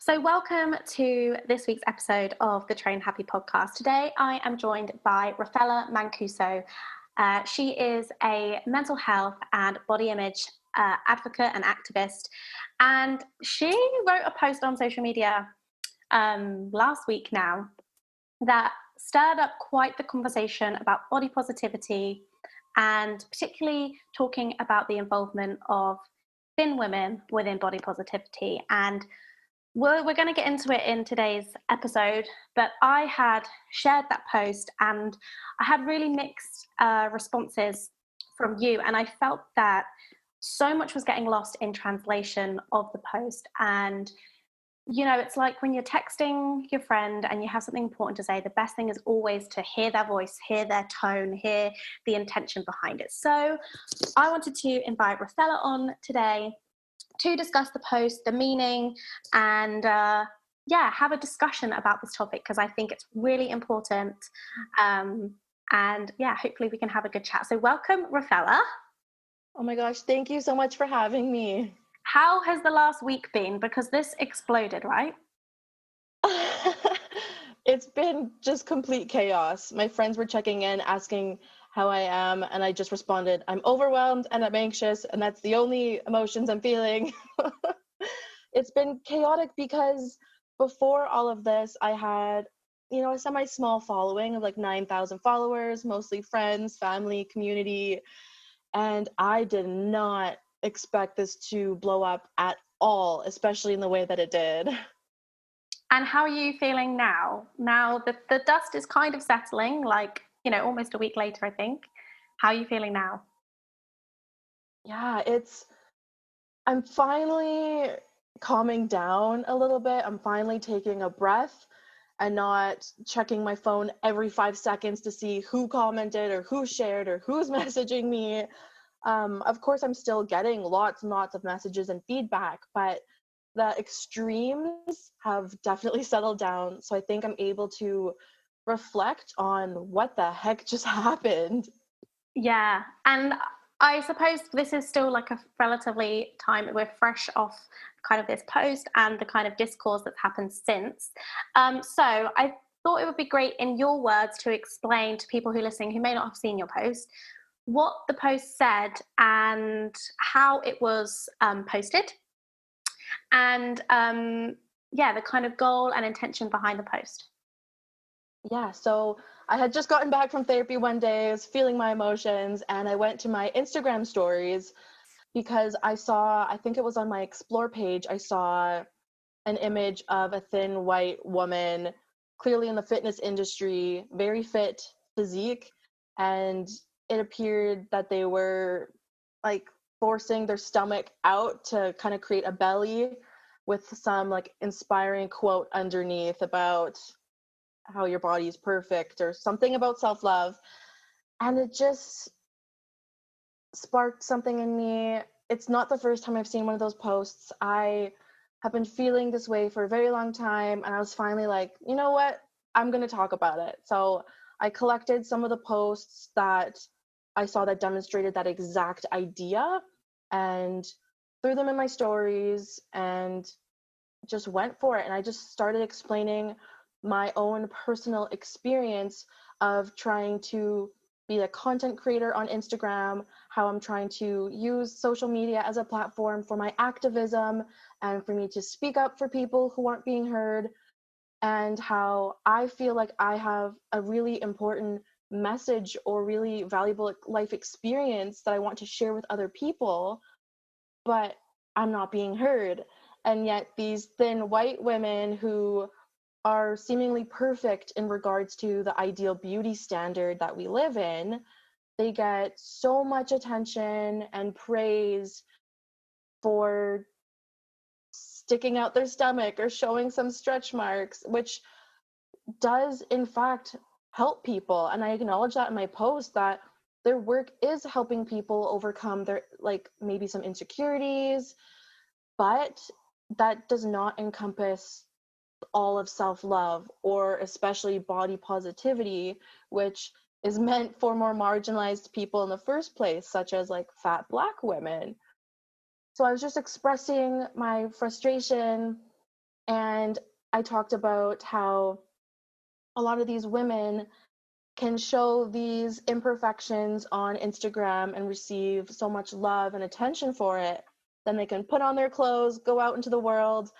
So, welcome to this week's episode of the Train Happy podcast. Today, I am joined by Raffela Mancuso. She is a mental health and body image advocate and activist, and she wrote a post on social media last week now that stirred up quite the conversation about body positivity and particularly talking about the involvement of thin women within body positivity. And we're going to get into it in today's episode, but I had shared that post and I had really mixed responses from you. And I felt that so much was getting lost in translation of the post. And, it's like when you're texting your friend and you have something important to say, the best thing is always to hear their voice, hear their tone, hear the intention behind it. So I wanted to invite Raffela on today to discuss the post, the meaning, and have a discussion about this topic because I think it's really important. Hopefully we can have a good chat. So welcome, Raffela. Oh my gosh, thank you so much for having me. How has the last week been? Because this exploded, right? It's been just complete chaos. My friends were checking in, asking how I am, and I just responded, I'm overwhelmed and I'm anxious, and that's the only emotions I'm feeling. It's been chaotic because before all of this, I had, a semi-small following of like 9,000 followers, mostly friends, family, community, and I did not expect this to blow up at all, especially in the way that it did. And how are you feeling now? Now that the dust is kind of settling, almost a week later, I think. How are you feeling now? Yeah, I'm finally calming down a little bit. I'm finally taking a breath and not checking my phone every 5 seconds to see who commented or who shared or who's messaging me. Of course, I'm still getting lots and lots of messages and feedback, but the extremes have definitely settled down. So I think I'm able to reflect on what the heck just happened. Yeah, and I suppose this is still like a relatively time, we're fresh off kind of this post and the kind of discourse that's happened since. So I thought it would be great in your words to explain to people who are listening who may not have seen your post what the post said and how it was posted and the kind of goal and intention behind the post. Yeah, so I had just gotten back from therapy one day, I was feeling my emotions, and I went to my Instagram stories because I think it was on my explore page, I saw an image of a thin white woman, clearly in the fitness industry, very fit physique, and it appeared that they were like forcing their stomach out to kind of create a belly with some like inspiring quote underneath about how your body is perfect or something about self-love, and it just sparked something in me. It's not the first time I've seen one of those posts. I have been feeling this way for a very long time, and I was finally like, you know what, I'm going to talk about it. So I collected some of the posts that I saw that demonstrated that exact idea and threw them in my stories and just went for it. And I just started explaining my own personal experience of trying to be a content creator on Instagram, how I'm trying to use social media as a platform for my activism and for me to speak up for people who aren't being heard, and how I feel like I have a really important message or really valuable life experience that I want to share with other people, but I'm not being heard. And yet these thin white women who are seemingly perfect in regards to the ideal beauty standard that we live in, they get so much attention and praise for sticking out their stomach or showing some stretch marks, which does in fact help people. And I acknowledge that in my post, that their work is helping people overcome their like maybe some insecurities, but that does not encompass all of self-love, or especially body positivity, which is meant for more marginalized people in the first place, such as like fat Black women. So I was just expressing my frustration And I talked about how a lot of these women can show these imperfections on Instagram and receive so much love and attention for it. Then they can put on their clothes, go out into the world,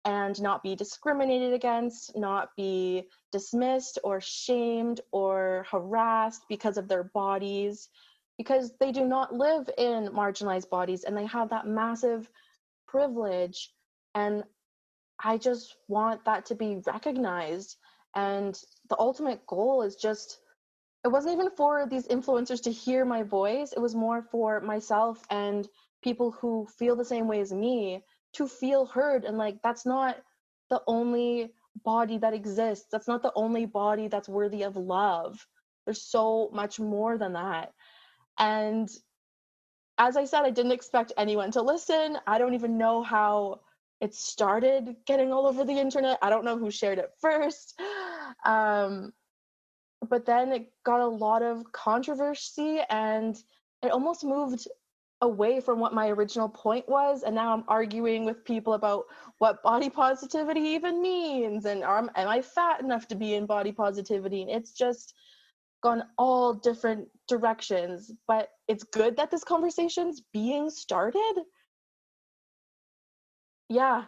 and not be discriminated against, not be dismissed or shamed or harassed because of their bodies, because they do not live in marginalized bodies and they have that massive privilege. And I just want that to be recognized. And the ultimate goal is just, it wasn't even for these influencers to hear my voice. It was more for myself and people who feel the same way as me to feel heard. And like, that's not the only body that exists. That's not the only body that's worthy of love. There's so much more than that. And as I said, I didn't expect anyone to listen. I don't even know how it started getting all over the internet. I don't know who shared it first. But then it got a lot of controversy and it almost moved away from what my original point was. And now I'm arguing with people about what body positivity even means. And am I fat enough to be in body positivity? And it's just gone all different directions. But it's good that this conversation's being started. Yeah,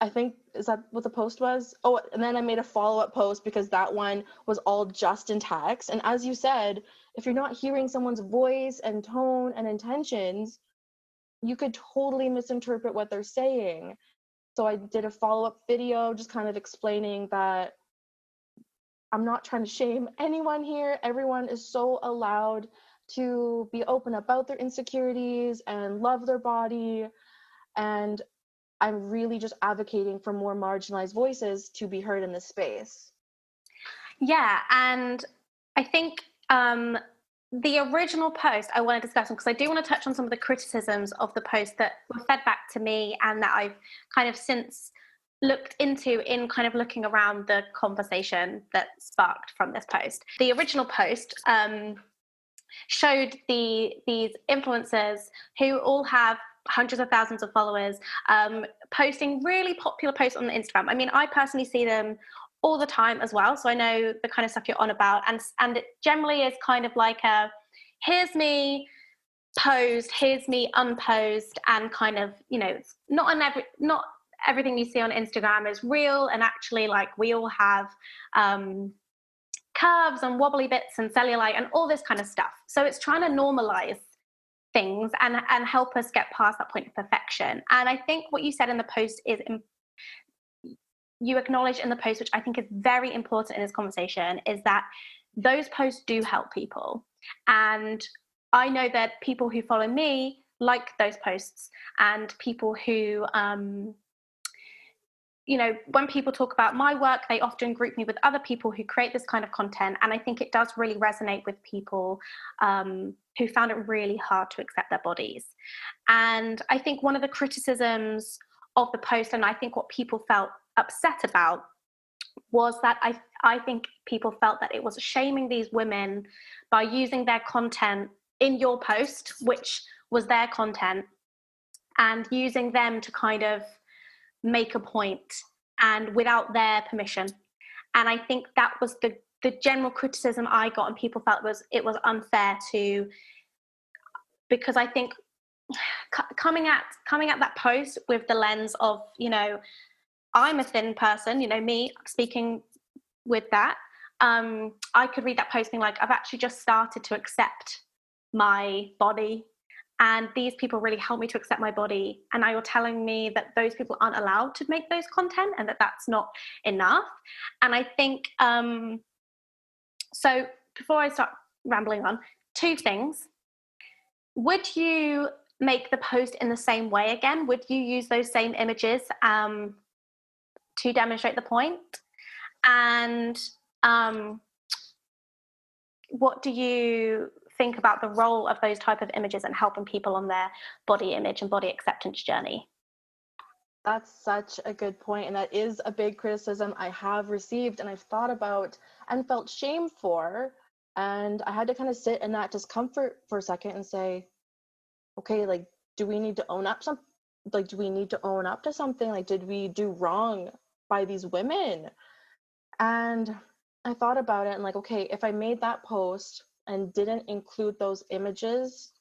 I think, is that what the post was? Oh, and then I made a follow-up post because that one was all just in text. And as you said, if you're not hearing someone's voice and tone and intentions, you could totally misinterpret what they're saying. So I did a follow-up video just kind of explaining that I'm not trying to shame anyone here. Everyone is so allowed to be open about their insecurities and love their body. And I'm really just advocating for more marginalized voices to be heard in this space. Yeah, and I think the original post I want to discuss, because I do want to touch on some of the criticisms of the post that were fed back to me and that I've kind of since looked into in kind of looking around the conversation that sparked from this post. The original post showed these influencers who all have hundreds of thousands of followers, posting really popular posts on Instagram. I mean, I personally see them all the time as well, so I know the kind of stuff you're on about, and it generally is kind of like a, here's me posed, here's me unposed, and kind of, you know, not everything you see on Instagram is real, and actually, like, we all have curves and wobbly bits and cellulite and all this kind of stuff. So it's trying to normalize things and help us get past that point of perfection. And I think what you said in the post is, you acknowledge in the post, which I think is very important in this conversation, is that those posts do help people. And I know that people who follow me like those posts, and people who you know, when people talk about my work, they often group me with other people who create this kind of content. And I think it does really resonate with people who found it really hard to accept their bodies. And I think one of the criticisms of the post, and I think what people felt upset about, was that I think people felt that it was shaming these women by using their content in your post, which was their content, and using them to kind of make a point, and without their permission. And I think that was the general criticism I got, and people felt it was unfair to, because I think coming at that post with the lens of, you know, I'm a thin person, you know, me speaking with that, I could read that post being like, I've actually just started to accept my body, and these people really helped me to accept my body, and now you're telling me that those people aren't allowed to make those content and that that's not enough. And I think so before I start rambling on, two things: would you make the post in the same way again? Would you use those same images to demonstrate the point? And what do you think about the role of those type of images and helping people on their body image and body acceptance journey? That's such a good point, and that is a big criticism I have received and I've thought about and felt shame for. And I had to kind of sit in that discomfort for a second and say, okay, like, do we need to like, do we need to own up to something? Like, did we do wrong by these women? And I thought about it and like, okay, if I made that post and didn't include those images,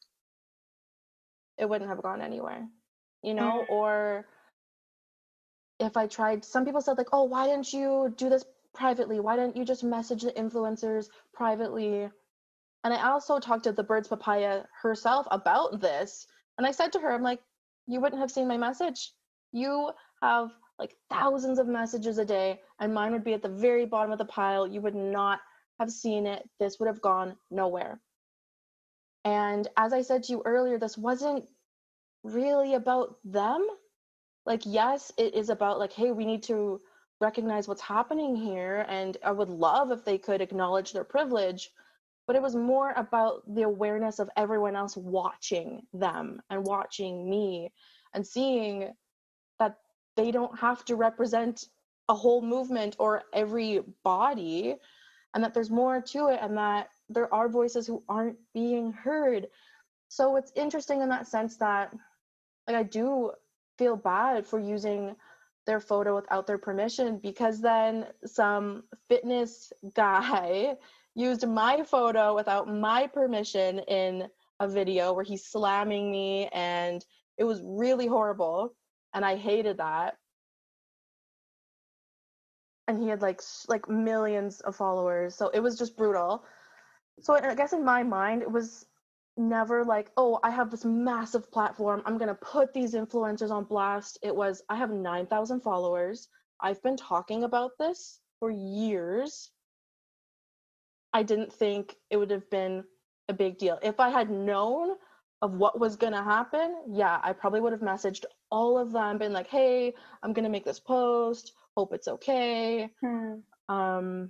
it wouldn't have gone anywhere, you know? Mm. Or if I tried, some people said like, oh, why didn't you do this privately? Why didn't you just message the influencers privately? And I also talked to the Bird's Papaya herself about this. And I said to her, I'm like, you wouldn't have seen my message. You have like thousands of messages a day, and mine would be at the very bottom of the pile. You would not have seen it. This would have gone nowhere. And as I said to you earlier, this wasn't really about them. Like, yes, it is about like, hey, we need to recognize what's happening here. And I would love if they could acknowledge their privilege, but it was more about the awareness of everyone else watching them and watching me and seeing that they don't have to represent a whole movement or every body, and that there's more to it, and that there are voices who aren't being heard. So it's interesting in that sense that, like, I do feel bad for using their photo without their permission, because then some fitness guy used my photo without my permission in a video where he's slamming me, and it was really horrible and I hated that. And he had like millions of followers, so it was just brutal. So I guess in my mind it was never like, oh, I have this massive platform, I'm going to put these influencers on blast. It was, I have 9,000 followers, I've been talking about this for years. I didn't think it would have been a big deal. If I had known of what was going to happen, yeah, I probably would have messaged all of them, been like, hey, I'm going to make this post, hope it's okay. But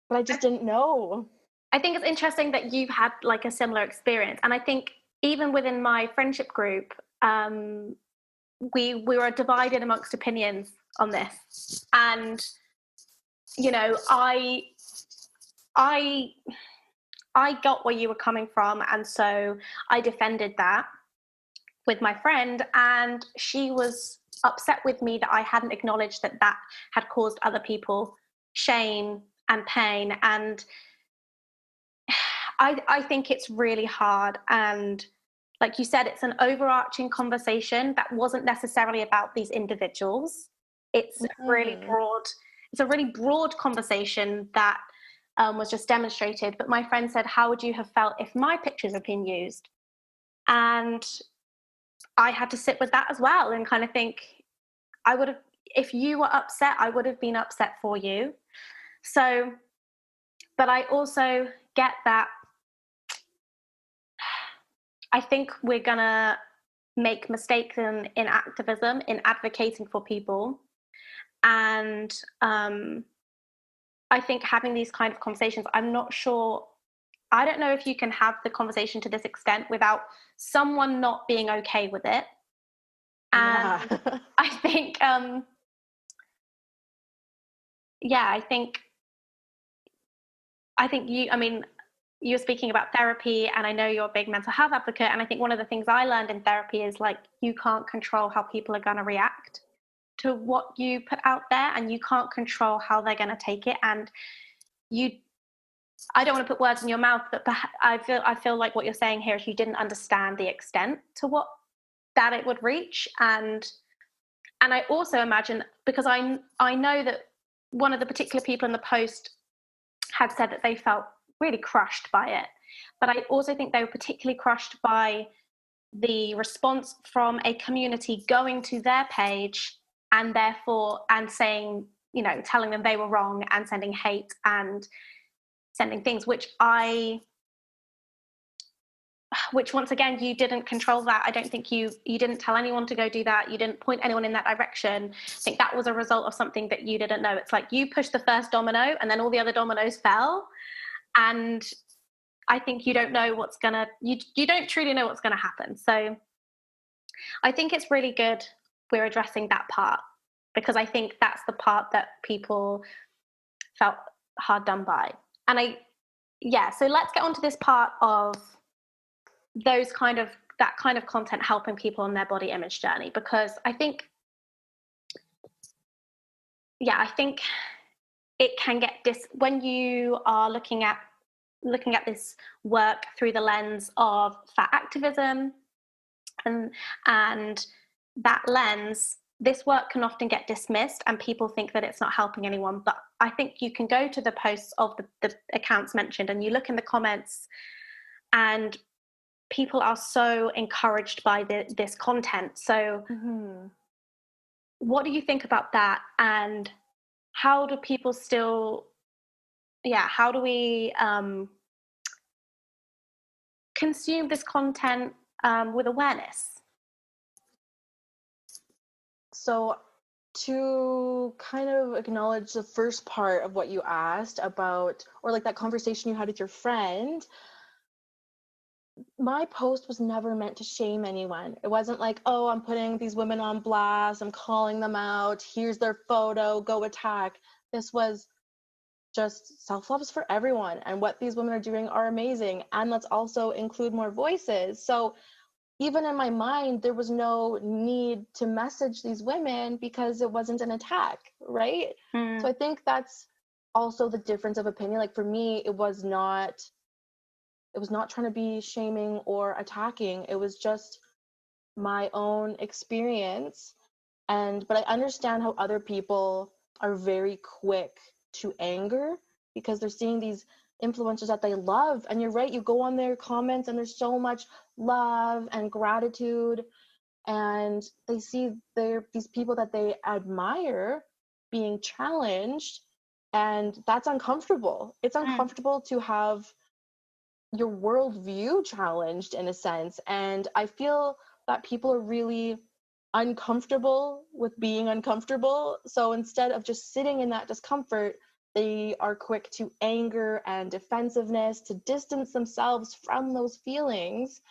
I just didn't know. I think it's interesting that you've had like a similar experience. And I think even within my friendship group, we were divided amongst opinions on this. And, you know, I got where you were coming from, and so I defended that with my friend, and she was upset with me that I hadn't acknowledged that that had caused other people shame and pain. And I think it's really hard. And like you said, it's an overarching conversation that wasn't necessarily about these individuals. It's really Mm-hmm. broad. It's a really broad conversation that was just demonstrated. But my friend said, how would you have felt if my pictures had been used? And I had to sit with that as well and kind of think, I would have, if you were upset, I would have been upset for you. So, but I also get that I think we're going to make mistakes in activism, in advocating for people. And I think having these kind of conversations, I'm not sure, I don't know if you can have the conversation to this extent without someone not being okay with it. Yeah. And I think, yeah, I think you, I mean, you're speaking about therapy, and I know you're a big mental health advocate. And I think one of the things I learned in therapy is like, you can't control how people are going to react to what you put out there, and you can't control how they're going to take it. And you, I don't want to put words in your mouth, but I feel like what you're saying here is you didn't understand the extent to what that it would reach. And I also imagine, because I know that one of the particular people in the post had said that they felt really crushed by it, but I also think they were particularly crushed by the response from a community going to their page and therefore and saying, you know, telling them they were wrong and sending hate and sending things, which once again, you didn't control that. I don't think you didn't tell anyone to go do that. You didn't point anyone in that direction. I think that was a result of something that you didn't know. It's like you pushed the first domino and then all the other dominoes fell. And I think you don't know what's gonna, you don't truly know what's gonna happen. So I think it's really good we're addressing that part, because I think that's the part that people felt hard done by. And so let's get on to this part of those kind of that kind of content helping people on their body image journey? Because I think it can get when you are looking at this work through the lens of fat activism, and that lens, this work can often get dismissed and people think that it's not helping anyone. But I think you can go to the posts of the accounts mentioned and you look in the comments, and people are so encouraged by this content. So what do you think about that? And how do people still, how do we consume this content with awareness? So to kind of acknowledge the first part of what you asked about, or like that conversation you had with your friend, my post was never meant to shame anyone. It wasn't like, oh, I'm putting these women on blast, I'm calling them out, here's their photo, go attack. This was just self-love is for everyone, and what these women are doing are amazing, and let's also include more voices. So even in my mind, there was no need to message these women because it wasn't an attack, right? So I think that's also the difference of opinion. Like for me, it was not trying to be shaming or attacking. It was just my own experience. But I understand how other people are very quick to anger because they're seeing these influencers that they love. And you're right, you go on their comments and there's so much love and gratitude, and they see these people that they admire being challenged, and that's uncomfortable. It's uncomfortable to have your worldview challenged in a sense. And I feel that people are really uncomfortable with being uncomfortable. So instead of just sitting in that discomfort, they are quick to anger and defensiveness to distance themselves from those feelings.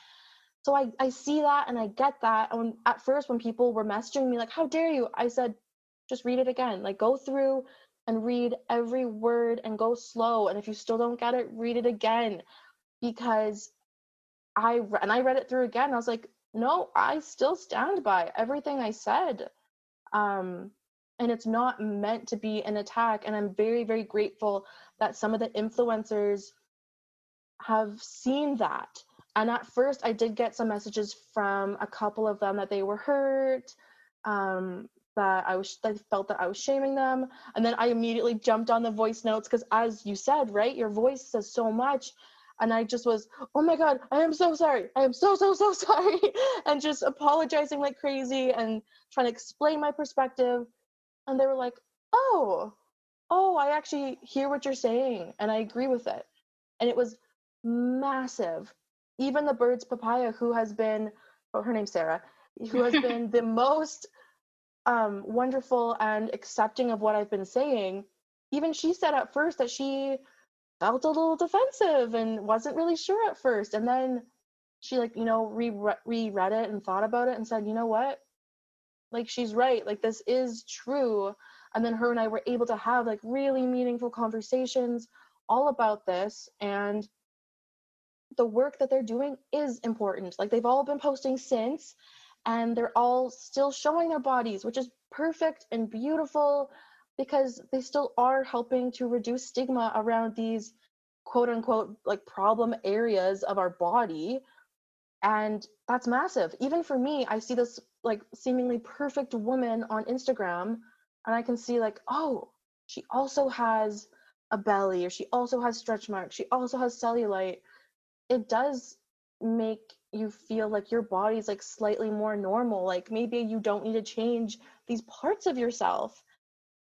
So I see that and I get that. And at first, when people were messaging me like, how dare you? I said, just read it again. Like, go through and read every word and go slow. And if you still don't get it, read it again. Because I read it through again. I was like, no, I still stand by everything I said. And it's not meant to be an attack. And I'm very, very grateful that some of the influencers have seen that. And at first, I did get some messages from a couple of them that they were hurt, that I felt that I was shaming them. And then I immediately jumped on the voice notes because, as you said, right, your voice says so much. And I just was, oh my God, I am so sorry. I am so sorry. And just apologizing like crazy and trying to explain my perspective. And they were like, oh, I actually hear what you're saying. And I agree with it. And it was massive. Even the Bird's Papaya, who has been, her name's Sarah, who has been the most wonderful and accepting of what I've been saying, even she said at first that she felt a little defensive and wasn't really sure at first. And then she reread it and thought about it and said, you know what? Like, she's right. Like, this is true. And then her and I were able to have like really meaningful conversations all about this. And the work that they're doing is important. Like, they've all been posting since, and they're all still showing their bodies, which is perfect and beautiful because they still are helping to reduce stigma around these quote unquote like problem areas of our body. And that's massive. Even for me, I see this like seemingly perfect woman on Instagram, and I can see like, oh, she also has a belly, or she also has stretch marks, she also has cellulite. It does make you feel like your body's like slightly more normal. Like, maybe you don't need to change these parts of yourself.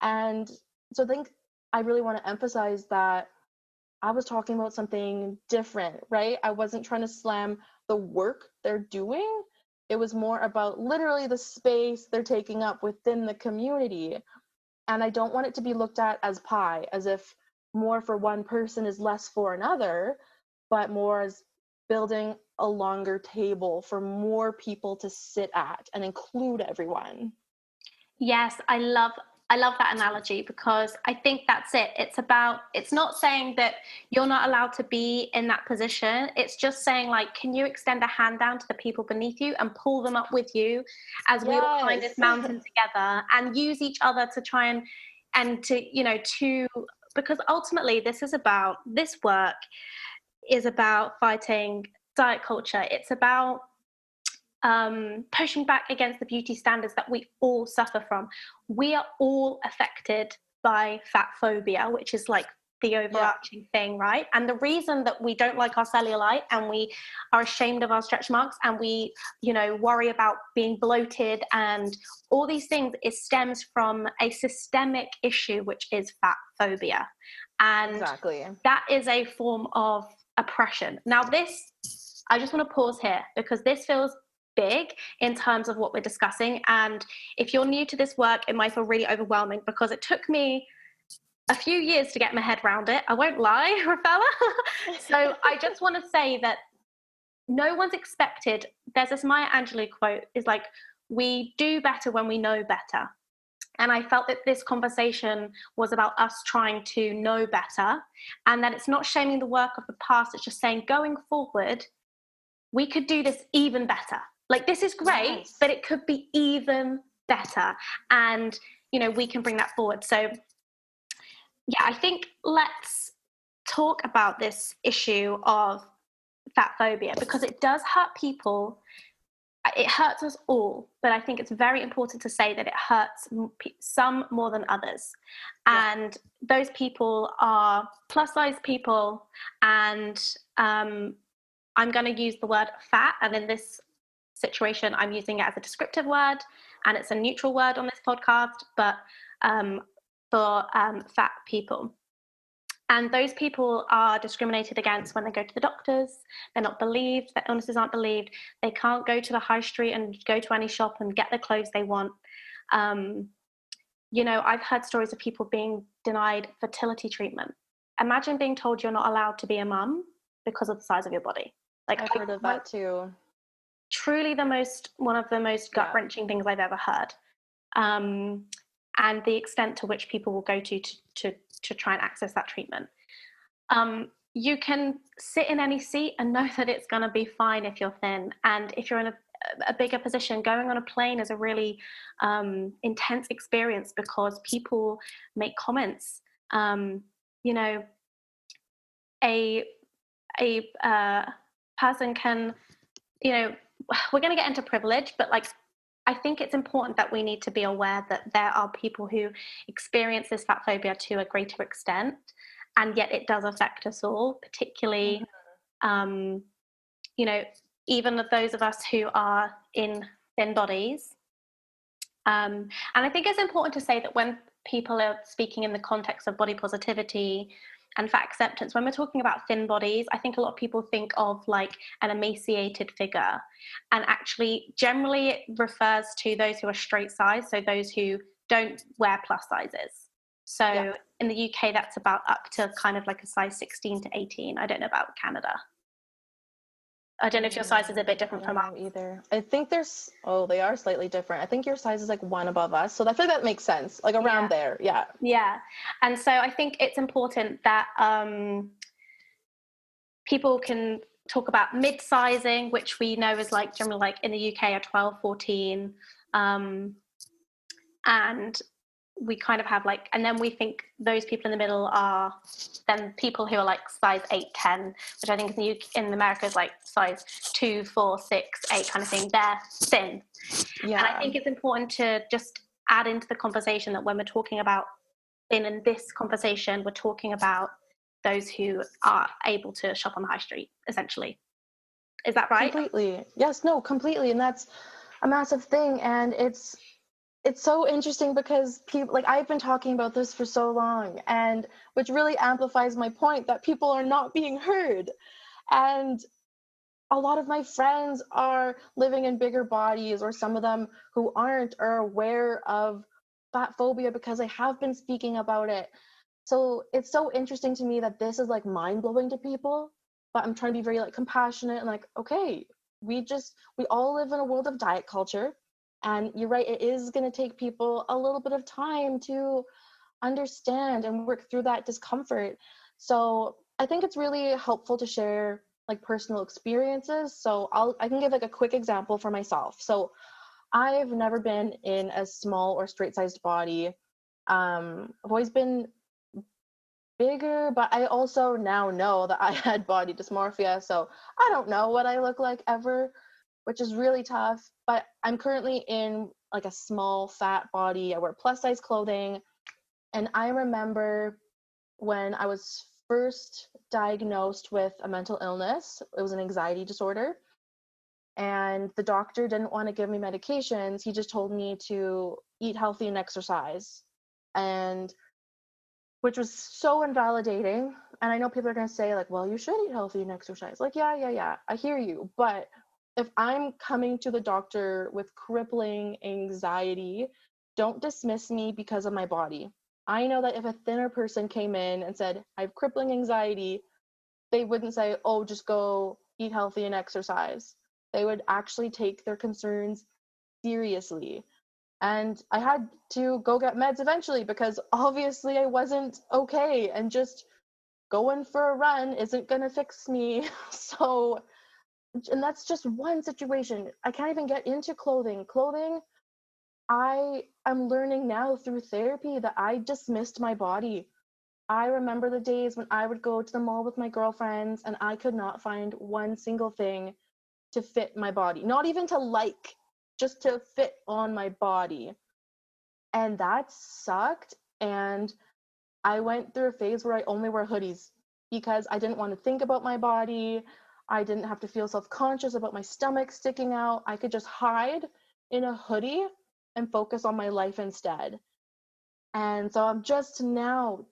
And so I think I really want to emphasize that I was talking about something different, right? I wasn't trying to slam the work they're doing. It was more about literally the space they're taking up within the community. And I don't want it to be looked at as pie, as if more for one person is less for another, but more as building a longer table for more people to sit at and include everyone. Yes, I love I love that analogy, because I think that's it. It's not saying that you're not allowed to be in that position. It's just saying, like, can you extend a hand down to the people beneath you and pull them up with you as we all climb this Yes. mountain together, and use each other to try and to, because ultimately this work is about fighting diet culture. It's about pushing back against the beauty standards that we all suffer from. We are all affected by fat phobia, which is like the overarching thing, right? And the reason that we don't like our cellulite, and we are ashamed of our stretch marks, and we, worry about being bloated and all these things, it stems from a systemic issue, which is fat phobia. And Exactly. that is a form of oppression. Now, I just want to pause here, because this feels big in terms of what we're discussing. And if you're new to this work, it might feel really overwhelming, because it took me a few years to get my head around it. I won't lie, Raffela. So I just want to say that no one's expected. There's this Maya Angelou quote, is like, we do better when we know better. And I felt that this conversation was about us trying to know better, and that it's not shaming the work of the past. It's just saying, going forward, we could do this even better. Like, this is great, Yes. but it could be even better. And, we can bring that forward. So, yeah, I think let's talk about this issue of fat phobia, because it does hurt people. It hurts us all, but I think it's very important to say that it hurts some more than others. And those people are plus size people, and I'm going to use the word fat, and in this situation, I'm using it as a descriptive word, and it's a neutral word on this podcast, but for fat people. And those people are discriminated against when they go to the doctors. They're not believed. Their illnesses aren't believed. They can't go to the high street and go to any shop and get the clothes they want. I've heard stories of people being denied fertility treatment. Imagine being told you're not allowed to be a mum because of the size of your body. Like, I've heard of that too. Truly one of the most gut-wrenching things I've ever heard. And the extent to which people will go to try and access that treatment. You can sit in any seat and know that it's going to be fine if you're thin. And if you're in a bigger position, going on a plane is a really intense experience, because people make comments. A person can, we're going to get into privilege, but like, I think it's important that we need to be aware that there are people who experience this fat phobia to a greater extent, and yet it does affect us all, particularly, even of those of us who are in thin bodies. And I think it's important to say that when people are speaking in the context of body positivity and fat acceptance, when we're talking about thin bodies, I think a lot of people think of like an emaciated figure, and actually generally it refers to those who are straight size, so those who don't wear plus sizes. So in the UK, that's about up to kind of like a size 16 to 18. I don't know about Canada. I don't know if your size is a bit different from ours. Either. I think they are slightly different. I think your size is like one above us. So I feel like that makes sense. Like around there. Yeah. Yeah. And so I think it's important that people can talk about mid-sizing, which we know is like generally like in the UK are 12, 14. And we kind of have like, and then we think those people in the middle are then people who are like size 8, 10, which I think in America is like size 2, 4, 6, 8 kind of thing. They're thin. Yeah. And I think it's important to just add into the conversation that when we're talking about thin in this conversation, we're talking about those who are able to shop on the high street, essentially. Is that right? Completely. Yes, no, completely. And that's a massive thing. And it's so interesting because people, like, I've been talking about this for so long, and which really amplifies my point that people are not being heard. And a lot of my friends are living in bigger bodies, or some of them who aren't are aware of fat phobia because I have been speaking about it. So it's so interesting to me that this is like mind-blowing to people, but I'm trying to be very like compassionate and like, okay, we all live in a world of diet culture. And you're right, it is going to take people a little bit of time to understand and work through that discomfort. So I think it's really helpful to share like personal experiences. So I can give like a quick example for myself. So I've never been in a small or straight sized body. I've always been bigger, but I also now know that I had body dysmorphia. So I don't know what I look like ever, which is really tough. But I'm currently in like a small fat body. I wear plus size clothing. And I remember when I was first diagnosed with a mental illness, it was an anxiety disorder. And the doctor didn't want to give me medications. He just told me to eat healthy and exercise. And which was so invalidating. And I know people are going to say, like, well, you should eat healthy and exercise. Like, yeah, I hear you. But if I'm coming to the doctor with crippling anxiety, don't dismiss me because of my body. I know that if a thinner person came in and said, I have crippling anxiety, they wouldn't say, oh, just go eat healthy and exercise. They would actually take their concerns seriously. And I had to go get meds eventually because obviously I wasn't okay, and just going for a run isn't going to fix me. So, and that's just one situation. I can't even get into clothing. I am learning now through therapy that I dismissed my body. I remember the days when I would go to the mall with my girlfriends and I could not find one single thing to fit my body, not even to like, just to fit on my body. And that sucked. And I went through a phase where I only wear hoodies because I didn't want to think about my body. I didn't have to feel self-conscious about my stomach sticking out. I could just hide in a hoodie and focus on my life instead. And so I'm just now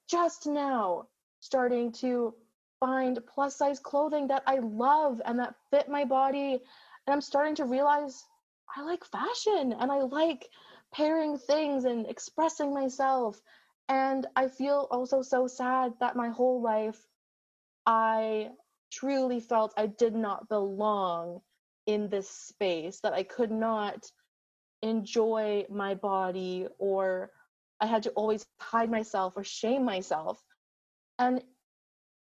starting to find plus size clothing that I love and that fit my body. And I'm starting to realize I like fashion and I like pairing things and expressing myself. And I feel also so sad that my whole life I truly felt I did not belong in this space, that I could not enjoy my body, or I had to always hide myself or shame myself. And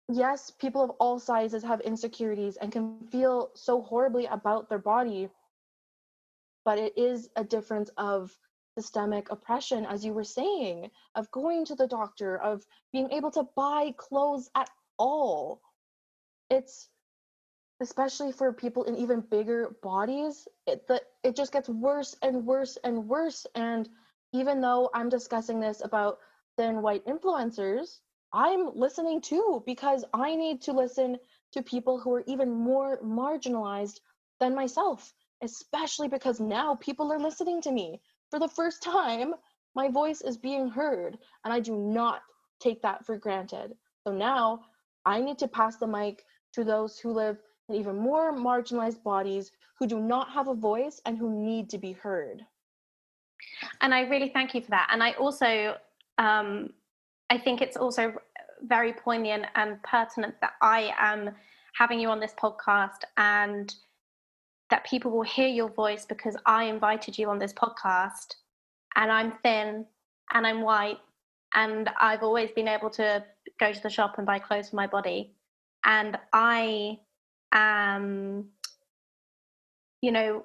yes, people of all sizes have insecurities and can feel so horribly about their body, but it is a difference of systemic oppression, as you were saying, of going to the doctor, of being able to buy clothes at all. It's especially for people in even bigger bodies, it just gets worse and worse and worse. And even though I'm discussing this about thin white influencers, I'm listening too because I need to listen to people who are even more marginalized than myself, especially because now people are listening to me for the first time. My voice is being heard, and I do not take that for granted. So now I need to pass the mic to those who live and even more marginalized bodies who do not have a voice and who need to be heard. And I really thank you for that. And I also, I think it's also very poignant and pertinent that I am having you on this podcast and that people will hear your voice because I invited you on this podcast and I'm thin and I'm white and I've always been able to go to the shop and buy clothes for my body. And I am, you know,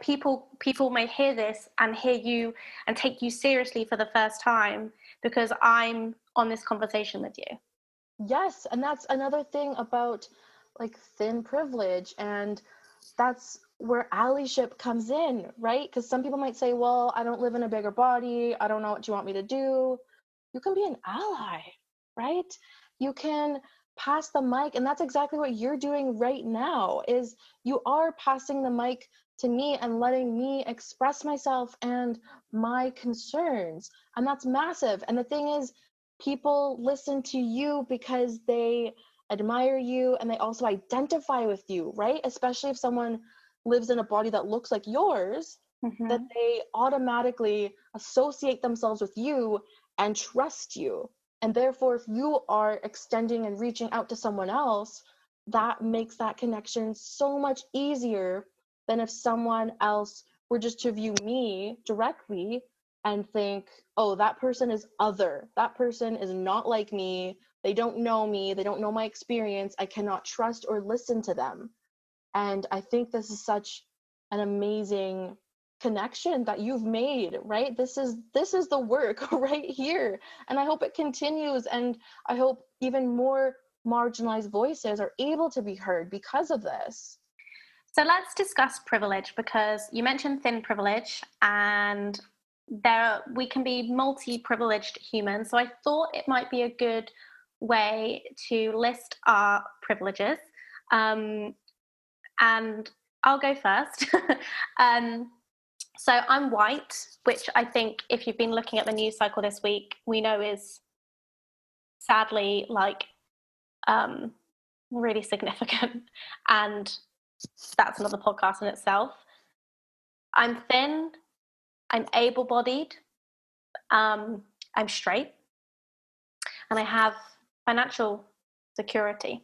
people may hear this and hear you and take you seriously for the first time because I'm on this conversation with you. Yes, and that's another thing about like thin privilege, and that's where allyship comes in, right? Because some people might say, well, I don't live in a bigger body, I don't know what you want me to do. You can be an ally, right? You can pass the mic, and that's exactly what you're doing right now, is you are passing the mic to me and letting me express myself and my concerns. And that's massive. And the thing is, people listen to you because they admire you and they also identify with you, right? Especially if someone lives in a body that looks like yours, that they automatically associate themselves with you and trust you. And therefore, if you are extending and reaching out to someone else, that makes that connection so much easier than if someone else were just to view me directly and think, oh, that person is other. That person is not like me. They don't know me. They don't know my experience. I cannot trust or listen to them. And I think this is such an amazing connection that you've made, right? This is the work right here. And I hope it continues. And I hope even more marginalized voices are able to be heard because of this. So let's discuss privilege, because you mentioned thin privilege, and we can be multi-privileged humans. So I thought it might be a good way to list our privileges. And I'll go first. So I'm white, which I think if you've been looking at the news cycle this week, we know is sadly really significant. And that's another podcast in itself. I'm thin, I'm able-bodied, I'm straight, and I have financial security,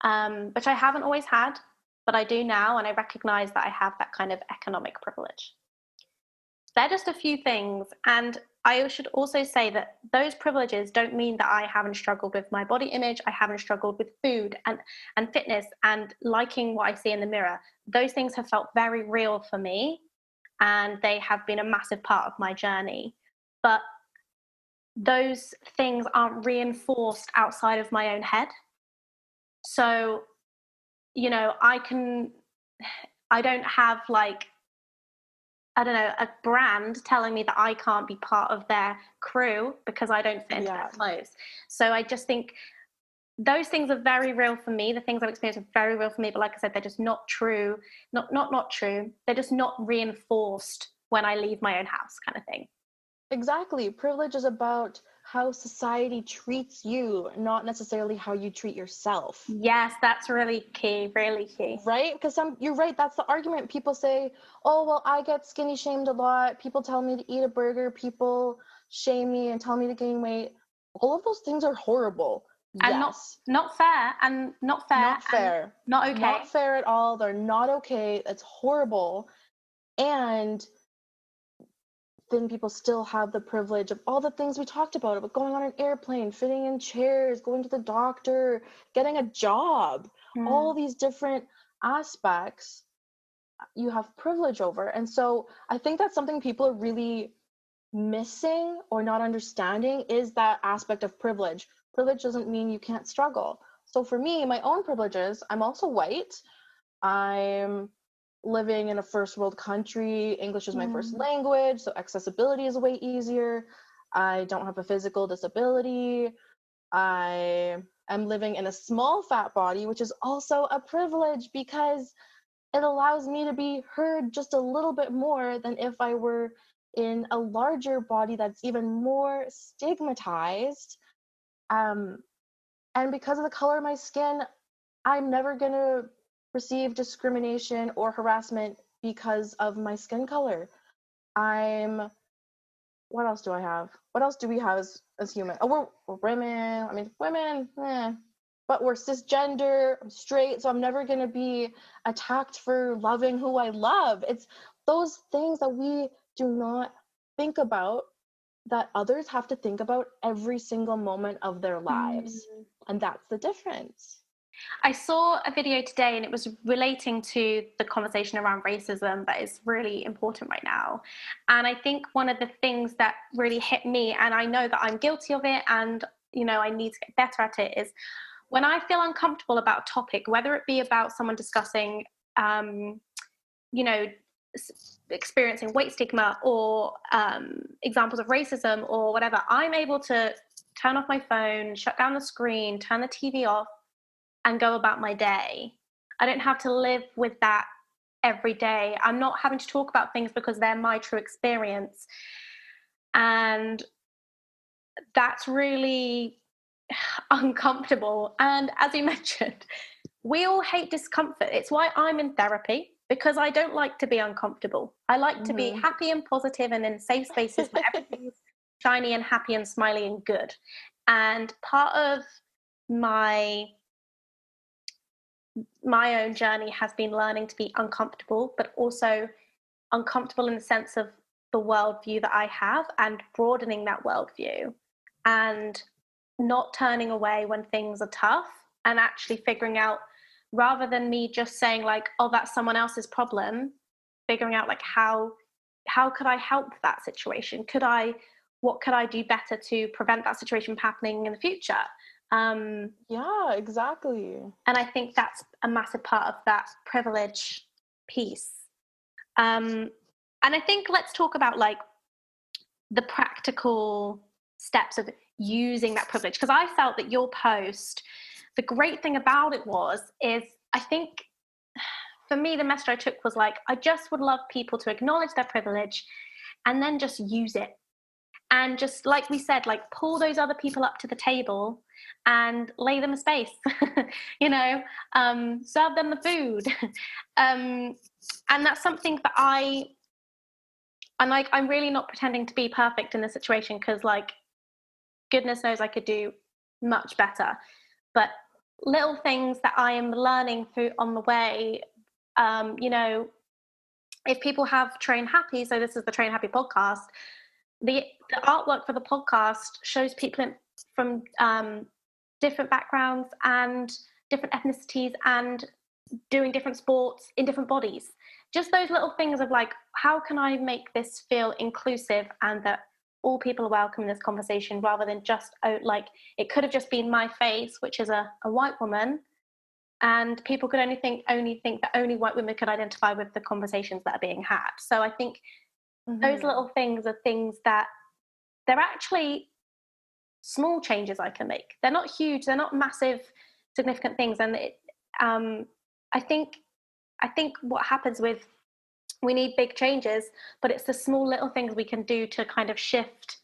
which I haven't always had, but I do now, and I recognize that I have that kind of economic privilege. They're just a few things, and I should also say that those privileges don't mean that I haven't struggled with my body image, I haven't struggled with food and fitness and liking what I see in the mirror. Those things have felt very real for me, and they have been a massive part of my journey. But those things aren't reinforced outside of my own head. So, I don't have I don't know, a brand telling me that I can't be part of their crew because I don't fit into their clothes. So I just think those things are very real for me. The things I've experienced are very real for me, but like I said, they're just not true. Not true. They're just not reinforced when I leave my own house, kind of thing. Exactly. Privilege is about how society treats you, not necessarily how you treat yourself. Yes, that's really key, really key. Right? Because you're right, that's the argument. People say, oh, well, I get skinny shamed a lot. People tell me to eat a burger. People shame me and tell me to gain weight. All of those things are horrible. And yes. not fair, and not fair. Not fair. And not okay. Not fair at all. They're not okay. It's horrible. And then people still have the privilege of all the things we talked about going on an airplane, fitting in chairs, going to the doctor, getting a job, all these different aspects you have privilege over. And so I think that's something people are really missing or not understanding, is that aspect of privilege. Privilege doesn't mean you can't struggle. So for me, my own privileges, I'm also white. I'm living in a first world country. English is my first language, so accessibility is way easier. I don't have a physical disability. I am living in a small fat body, which is also a privilege because it allows me to be heard just a little bit more than if I were in a larger body that's even more stigmatized. And because of the color of my skin, I'm never going to receive discrimination or harassment because of my skin color. What else do I have? What else do we have as human? Oh, we're women. I mean, women, but we're cisgender, I'm straight, so I'm never going to be attacked for loving who I love. It's those things that we do not think about that others have to think about every single moment of their lives. And that's the difference. I saw a video today, and it was relating to the conversation around racism that is really important right now. And I think one of the things that really hit me, and I know that I'm guilty of it, and I need to get better at it, is when I feel uncomfortable about a topic, whether it be about someone discussing experiencing weight stigma or examples of racism or whatever, I'm able to turn off my phone, shut down the screen, turn the TV off, and go about my day. I don't have to live with that every day. I'm not having to talk about things because they're my true experience. And that's really uncomfortable. And as you mentioned, we all hate discomfort. It's why I'm in therapy, because I don't like to be uncomfortable. I like to be happy and positive and in safe spaces where everything's shiny and happy and smiley and good. And part of my my own journey has been learning to be uncomfortable, but also uncomfortable in the sense of the worldview that I have and broadening that worldview and not turning away when things are tough and actually figuring out, rather than me just saying like, oh, that's someone else's problem, figuring out like how could I help that situation? What could I do better to prevent that situation from happening in the future? Yeah, exactly. And I think that's a massive part of that privilege piece. And I think let's talk about like the practical steps of using that privilege, because I felt that your post, the great thing about it is I think for me the message I took was like, I just would love people to acknowledge their privilege and then just use it, and just like we said, like pull those other people up to the table and lay them a space. you know Serve them the food. And that's something that I'm really not pretending to be perfect in this situation, because like goodness knows I could do much better, but little things that I am learning through on the way. If people have Train Happy, so this is the Train Happy podcast, the artwork for the podcast shows people from different backgrounds and different ethnicities and doing different sports in different bodies. Just those little things of like, how can I make this feel inclusive and that all people are welcome in this conversation, rather than just like it could have just been my face, which is a white woman, and people could only think that only white women could identify with the conversations that are being had. So I think those little things are things that they're actually small changes I can make. They're not huge, they're not massive, significant things. And I think what happens with, we need big changes, but it's the small little things we can do to kind of shift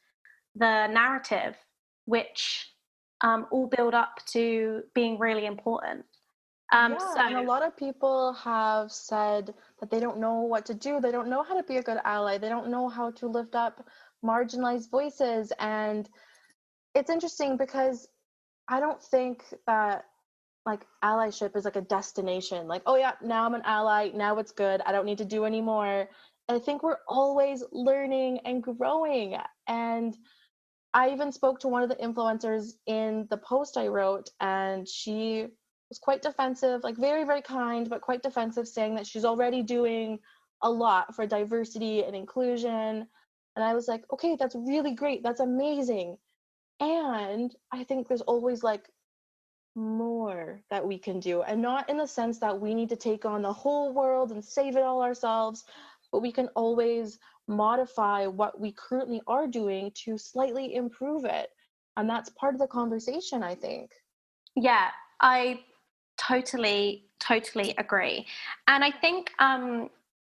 the narrative, which all build up to being really important. Yeah, and a lot of people have said that they don't know what to do. They don't know how to be a good ally. They don't know how to lift up marginalized voices. And it's interesting because I don't think that like allyship is like a destination. Like, oh yeah, now I'm an ally. Now it's good. I don't need to do anymore. I think we're always learning and growing. And I even spoke to one of the influencers in the post I wrote, and she was quite defensive, like very, very kind, but quite defensive, saying that she's already doing a lot for diversity and inclusion. And I was like, okay, that's really great. That's amazing. And I think there's always like more that we can do, and not in the sense that we need to take on the whole world and save it all ourselves, but we can always modify what we currently are doing to slightly improve it. And that's part of the conversation, I think. Yeah, I totally agree. And I think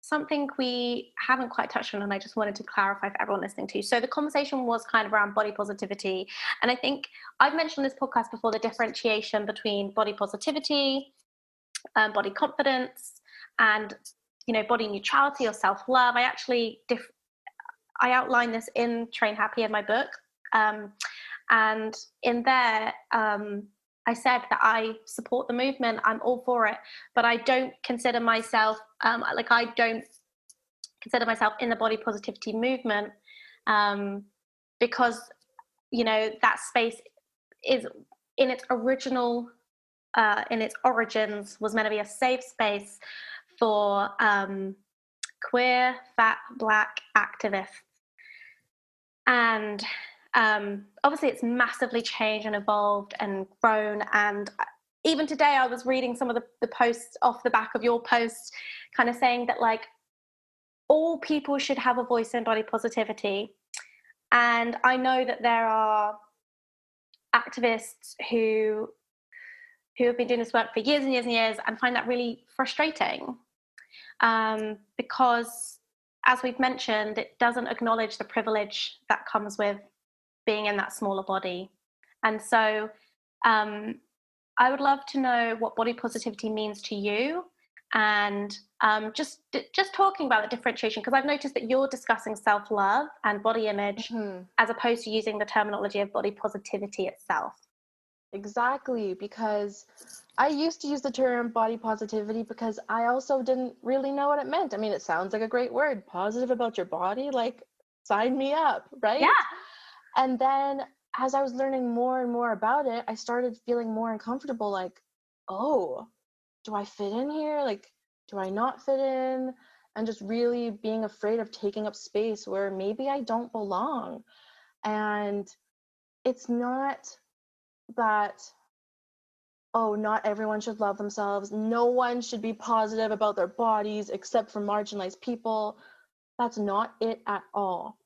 something we haven't quite touched on, and I just wanted to clarify for everyone listening to. So the conversation was kind of around body positivity. And I think I've mentioned on this podcast before the differentiation between body positivity, body confidence, and body neutrality or self-love. I outline this in Train Happy in my book. And in there, I said that I support the movement. I'm all for it, but I don't consider myself I don't consider myself in the body positivity movement, because that space is in its origins was meant to be a safe space for queer, fat, Black activists. And obviously it's massively changed and evolved and grown. And even today I was reading some of the posts off the back of your post, kind of saying that like all people should have a voice in body positivity. And I know that there are activists who have been doing this work for years and years and years and find that really frustrating, because as we've mentioned, it doesn't acknowledge the privilege that comes with being in that smaller body. And so I would love to know what body positivity means to you, and just talking about the differentiation, because I've noticed that you're discussing self-love and body image as opposed to using the terminology of body positivity itself. Exactly, because I used to use the term body positivity because I also didn't really know what it meant. I mean, it sounds like a great word, positive about your body, like sign me up, Yeah. right? And then as I was learning more and more about it, I started feeling more uncomfortable, like, oh, do I fit in here? Like, do I not fit in? And just really being afraid of taking up space where maybe I don't belong. And it's not that, oh, not everyone should love themselves. No one should be positive about their bodies except for marginalized people. That's not it at all.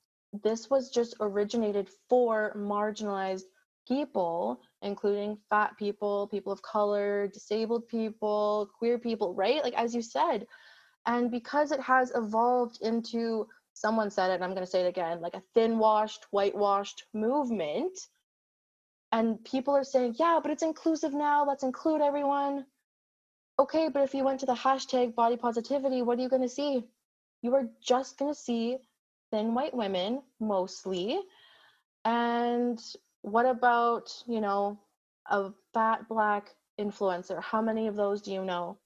This was just originated for marginalized people, including fat people, people of color, disabled people, queer people, right? Like, as you said. And because it has evolved into, someone said it, and I'm going to say it again, like a thin washed, whitewashed movement, and people are saying, yeah, but it's inclusive now, let's include everyone. Okay, but if you went to the hashtag body positivity, what are you going to see? You are just going to see thin white women mostly. And what about, a fat black influencer? How many of those do you know?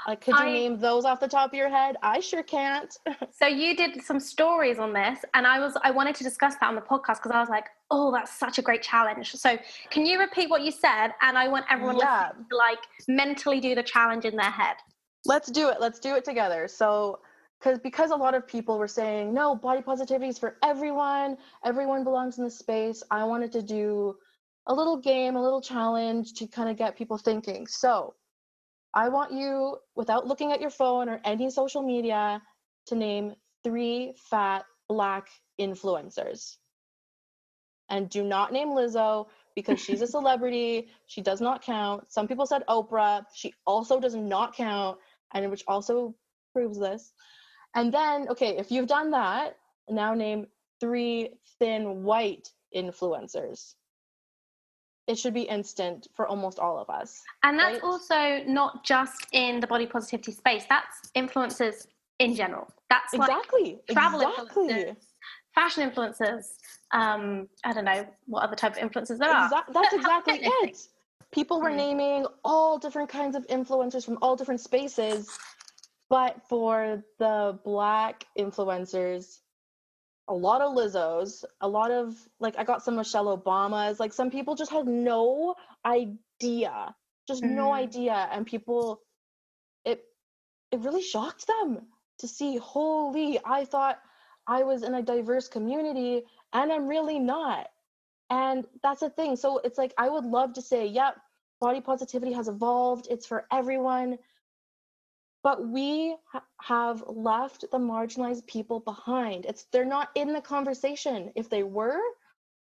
Like, could you name those off the top of your head? I sure can't. So you did some stories on this, and I wanted to discuss that on the podcast because I was like, oh, that's such a great challenge. So can you repeat what you said? And I want everyone listening to like mentally do the challenge in their head. Let's do it. Let's do it together. So, because a lot of people were saying, no, body positivity is for everyone. Everyone belongs in the space. I wanted to do a little game, a little challenge to kind of get people thinking. So I want you, without looking at your phone or any social media, to name 3 fat black influencers. And do not name Lizzo because she's a celebrity. She does not count. Some people said Oprah. She also does not count, and which also proves this. And then, okay, if you've done that, now name 3 thin white influencers. It should be instant for almost all of us. And that's right? also not just in the body positivity space. That's influencers in general. That's exactly. Like travel influencers, fashion influencers. I don't know what other type of influencers there are. That's exactly it. People were naming all different kinds of influencers from all different spaces, but for the black influencers, a lot of Lizzos, a lot of, like, I got some Michelle Obamas, like, some people just had no idea, no idea, and people, it really shocked them to see, holy, I thought I was in a diverse community, and I'm really not. And that's the thing. So it's like, I would love to say, yep, body positivity has evolved, it's for everyone, but we have left the marginalized people behind. They're not in the conversation. If they were,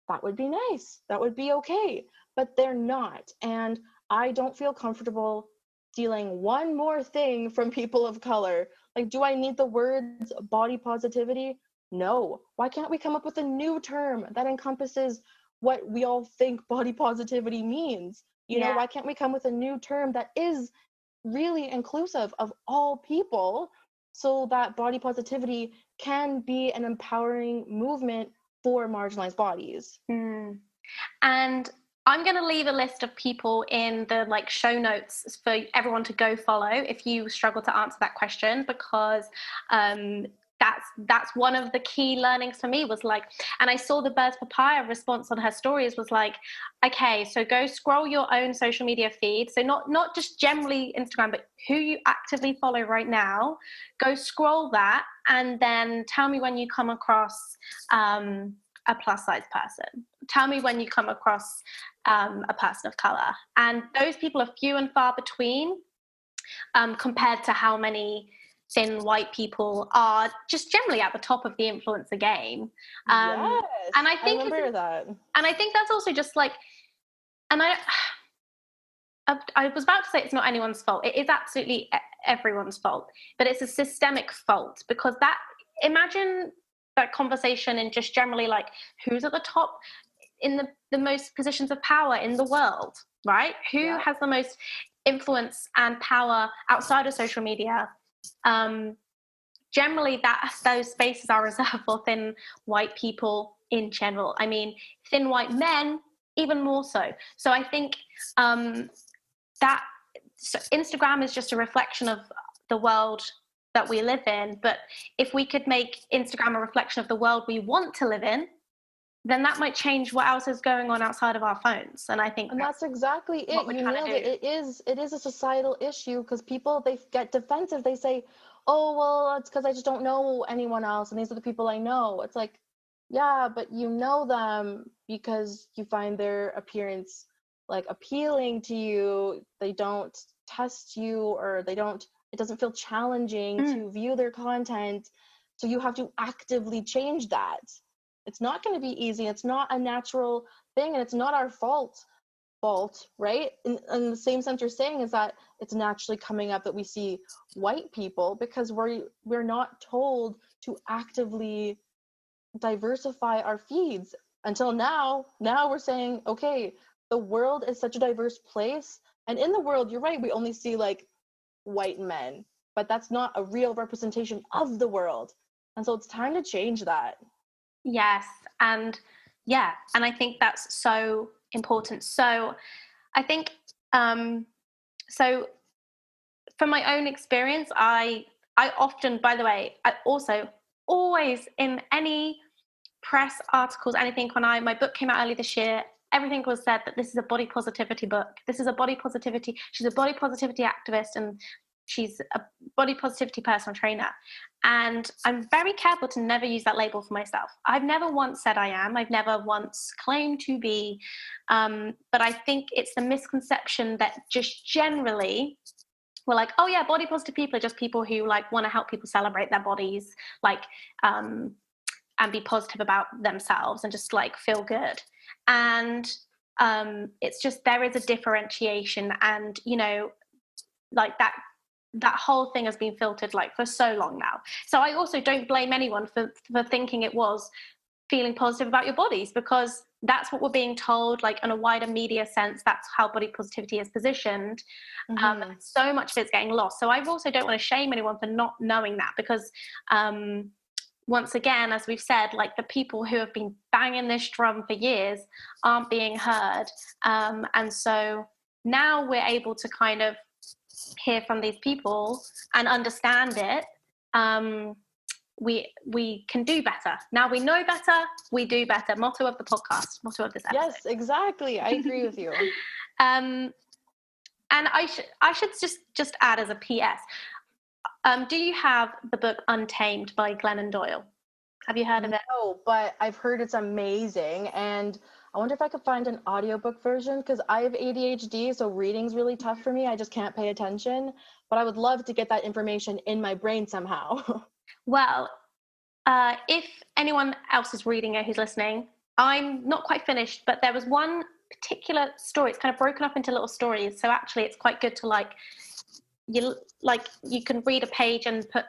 that would be nice. That would be okay. But they're not. And I don't feel comfortable stealing one more thing from people of color. Like, do I need the words body positivity? No. Why can't we come up with a new term that encompasses what we all think body positivity means? Why can't we come with a new term that is really inclusive of all people so that body positivity can be an empowering movement for marginalized bodies? And I'm going to leave a list of people in the show notes for everyone to go follow if you struggle to answer that question, because that's one of the key learnings for me was like, and I saw the Birds Papaya response on her stories was like, okay, so go scroll your own social media feed. So not just generally Instagram, but who you actively follow right now. Go scroll that and then tell me when you come across a plus size person. Tell me when you come across a person of color. And those people are few and far between compared to how many thin white people are just generally at the top of the influencer game. Yes, and I think remember that. And I think that's also just like, and I was about to say it's not anyone's fault. It is absolutely everyone's fault, but it's a systemic fault, because imagine that conversation and just generally like who's at the top in the most positions of power in the world, right? Who has the most influence and power outside of social media? Generally those spaces are reserved for thin white people in general. I mean, thin white men even more so. So I think that so Instagram is just a reflection of the world that we live in. But if we could make Instagram a reflection of the world we want to live in, then that might change what else is going on outside of our phones. And I think And that's exactly what it. we're You trying to nailed do. it. It is a societal issue because people, they get defensive. They say, "Oh, well, it's because I just don't know anyone else, and these are the people I know." It's like, yeah, but you know them because you find their appearance like appealing to you. They don't test you, or they don't. It doesn't feel challenging to view their content. So you have to actively change that. It's not going to be easy. It's not a natural thing, and it's not our fault, right? In the same sense you're saying is that it's naturally coming up that we see white people because we're not told to actively diversify our feeds until now we're saying, okay, the world is such a diverse place, and in the world, you're right, we only see like white men, but that's not a real representation of the world, and so it's time to change that. Yes. And yeah, and I think that's so important. So I think, so from my own experience, I often, by the way, I also always in any press articles, anything, when my book came out early this year, everything was said that this is a body positivity book. This is a body positivity. She's a body positivity activist, and she's a body positivity personal trainer. And I'm very careful to never use that label for myself. I've never once said I am. I've never once claimed to be. But I think it's the misconception that just generally we're like, oh yeah, body positive people are just people who like want to help people celebrate their bodies, like, and be positive about themselves and just like feel good. And it's just, there is a differentiation, and like that whole thing has been filtered like for so long now. So I also don't blame anyone for thinking it was feeling positive about your bodies, because that's what we're being told, like in a wider media sense, that's how body positivity is positioned. So much of it's getting lost. So I also don't want to shame anyone for not knowing that, because once again, as we've said, like the people who have been banging this drum for years aren't being heard. And so now we're able to kind of hear from these people and understand it. We can do better. Now we know better, we do better. Motto of the podcast, motto of this episode. Yes, exactly. I agree with you. And I should just add as a PS, do you have the book Untamed by Glennon Doyle? Have you heard of it? No, but I've heard it's amazing, and I wonder if I could find an audiobook version because I have ADHD, so reading's really tough for me. I just can't pay attention, but I would love to get that information in my brain somehow. Well, if anyone else is reading it who's listening, I'm not quite finished, but there was one particular story. It's kind of broken up into little stories, so actually it's quite good to you can read a page and put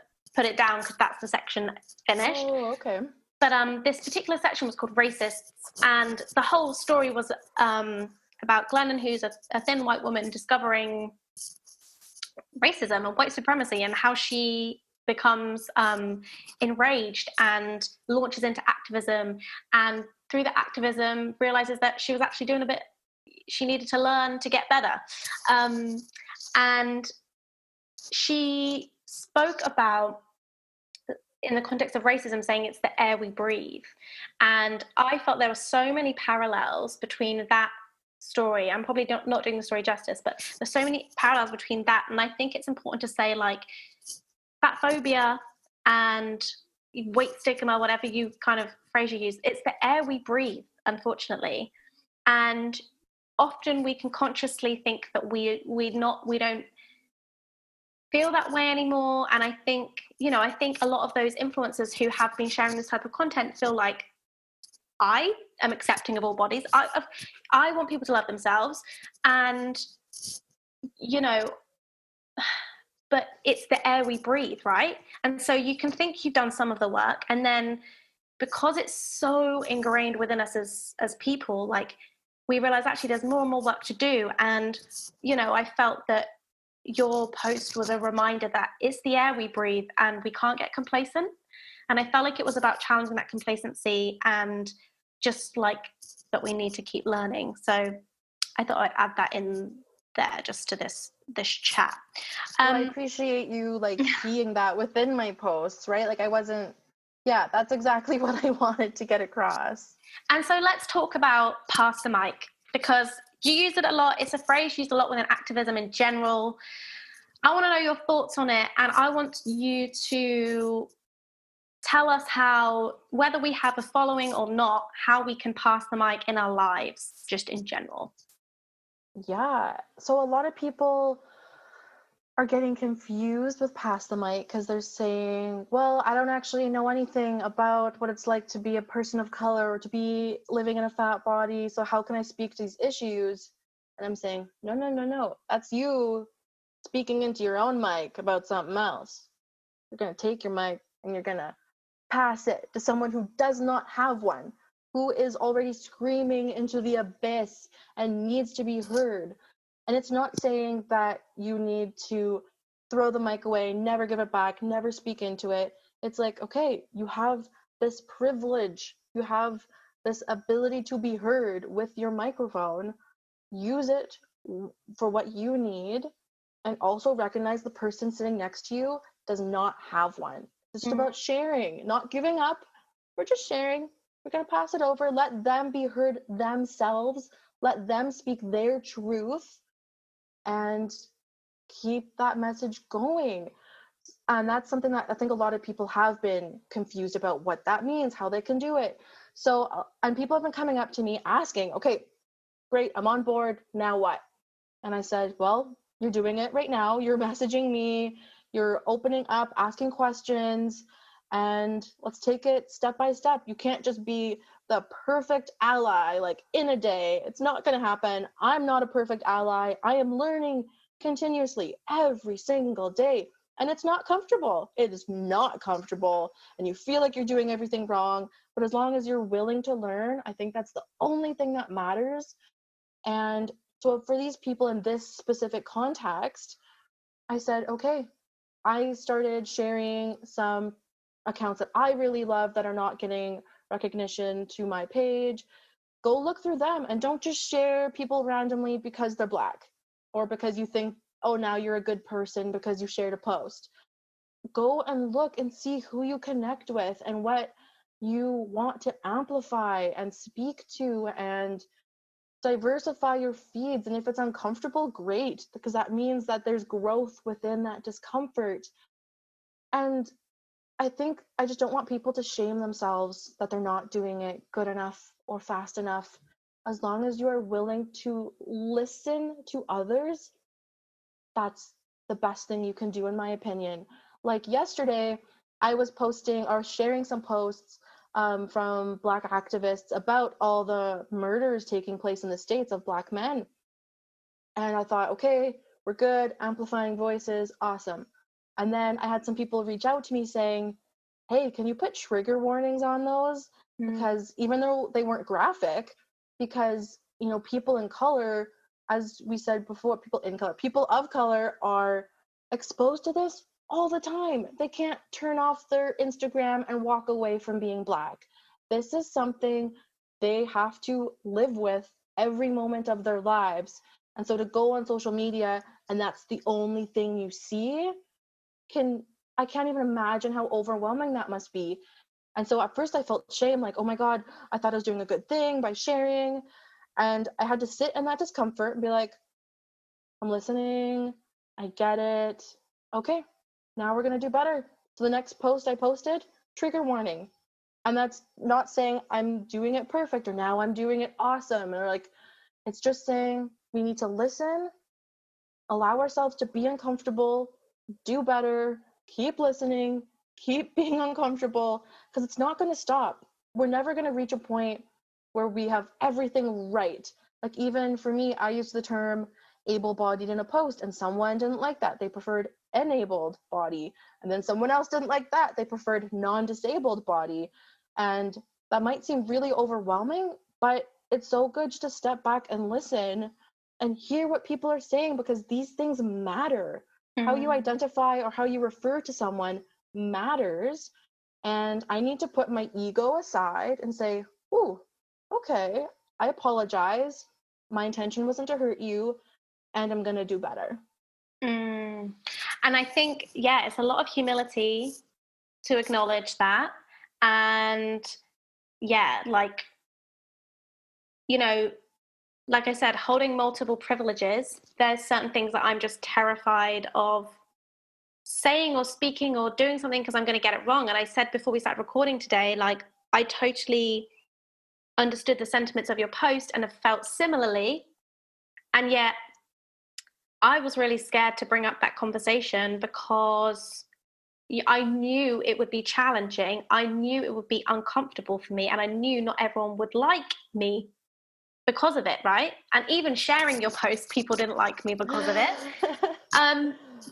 it down because that's the section finished. Oh, okay. But this particular section was called Racists, and the whole story was about Glennon, who's a thin white woman, discovering racism and white supremacy, and how she becomes enraged and launches into activism, and through the activism realizes that she was actually doing she needed to learn to get better. And she spoke about, in the context of racism, saying it's the air we breathe. And I felt there were so many parallels between that story. I'm probably not doing the story justice, but there's so many parallels between that. And I think it's important to say, like, fat phobia and weight stigma, whatever you kind of phrase you use, it's the air we breathe, unfortunately. And often we can consciously think that we don't feel that way anymore. And I think a lot of those influencers who have been sharing this type of content feel like, I am accepting of all bodies. I want people to love themselves, and but it's the air we breathe, right? And so you can think you've done some of the work, and then because it's so ingrained within us as people, like, we realize actually there's more and more work to do. And I felt that your post was a reminder that it's the air we breathe and we can't get complacent. And I felt like it was about challenging that complacency and just like but we need to keep learning. So I thought I'd add that in there just to this chat. Well, I appreciate you like being that within my posts, right? Like I wasn't, yeah, that's exactly what I wanted to get across. And so let's talk about pass the mic, because you use it a lot. It's a phrase used a lot within activism in general. I want to know your thoughts on it, and I want you to tell us how, whether we have a following or not, how we can pass the mic in our lives, just in general. Yeah. So a lot of people are getting confused with pass the mic because they're saying, well, I don't actually know anything about what it's like to be a person of color or to be living in a fat body. So how can I speak to these issues? And I'm saying, no. That's you speaking into your own mic about something else. You're going to take your mic and you're going to pass it to someone who does not have one, who is already screaming into the abyss and needs to be heard. And it's not saying that you need to throw the mic away, never give it back, never speak into it. It's like, okay, you have this privilege, you have this ability to be heard with your microphone. Use it for what you need, and also recognize the person sitting next to you does not have one. It's just about sharing, not giving up. We're just sharing. We're going to pass it over. Let them be heard themselves. Let them speak their truth and keep that message going. And that's something that I think a lot of people have been confused about what that means, how they can do it. So, and people have been coming up to me asking, okay, great, I'm on board. Now what? And I said, well, you're doing it right now. You're messaging me, you're opening up, asking questions, and let's take it step by step. You can't just be the perfect ally like in a day. It's not going to happen. I'm not a perfect ally. I am learning continuously every single day. And it's not comfortable. It is not comfortable. And you feel like you're doing everything wrong. But as long as you're willing to learn, I think that's the only thing that matters. And so for these people in this specific context, I said, okay, I started sharing some accounts that I really love that are not getting recognition to my page. Go look through them and don't just share people randomly because they're Black or because you think, oh, now you're a good person because you shared a post. Go and look and see who you connect with and what you want to amplify and speak to, and diversify your feeds. And if it's uncomfortable, great, because that means that there's growth within that discomfort. And I think I just don't want people to shame themselves that they're not doing it good enough or fast enough. As long as you are willing to listen to others, that's the best thing you can do, in my opinion. Like yesterday, I was posting or sharing some posts from Black activists about all the murders taking place in the States of Black men. And I thought, okay, we're good, amplifying voices, awesome. And then I had some people reach out to me saying, hey, can you put trigger warnings on those? Because even though they weren't graphic, because, you know, people in color, as we said before, people of color are exposed to this all the time. They can't turn off their Instagram and walk away from being Black. This is something they have to live with every moment of their lives. And so to go on social media and that's the only thing you see, I can't even imagine how overwhelming that must be. And so at first I felt shame, like, oh my God, I thought I was doing a good thing by sharing. And I had to sit in that discomfort and be like, I'm listening, I get it. Okay, now we're gonna do better. So the next post I posted, trigger warning. And that's not saying I'm doing it perfect or now I'm doing it awesome. Or like, it's just saying we need to listen, allow ourselves to be uncomfortable, do better, keep listening, keep being uncomfortable, because it's not going to stop. We're never going to reach a point where we have everything right. Like, even for me, I used the term able-bodied in a post, and someone didn't like that. They preferred enabled body. And then someone else didn't like that. They preferred non-disabled body. And that might seem really overwhelming, but it's so good just to step back and listen and hear what people are saying, because these things matter. How you identify or how you refer to someone matters. And I need to put my ego aside and say, ooh, okay, I apologize. My intention wasn't to hurt you, and I'm going to do better. And I think, it's a lot of humility to acknowledge that. And like, like I said, holding multiple privileges, there's certain things that I'm just terrified of saying or speaking or doing something because I'm going to get it wrong. And I said before we started recording today, like, I totally understood the sentiments of your post and have felt similarly. And yet I was really scared to bring up that conversation because I knew it would be challenging. I knew it would be uncomfortable for me. And I knew not everyone would like me because of it, right? And even sharing your post, people didn't like me because of it.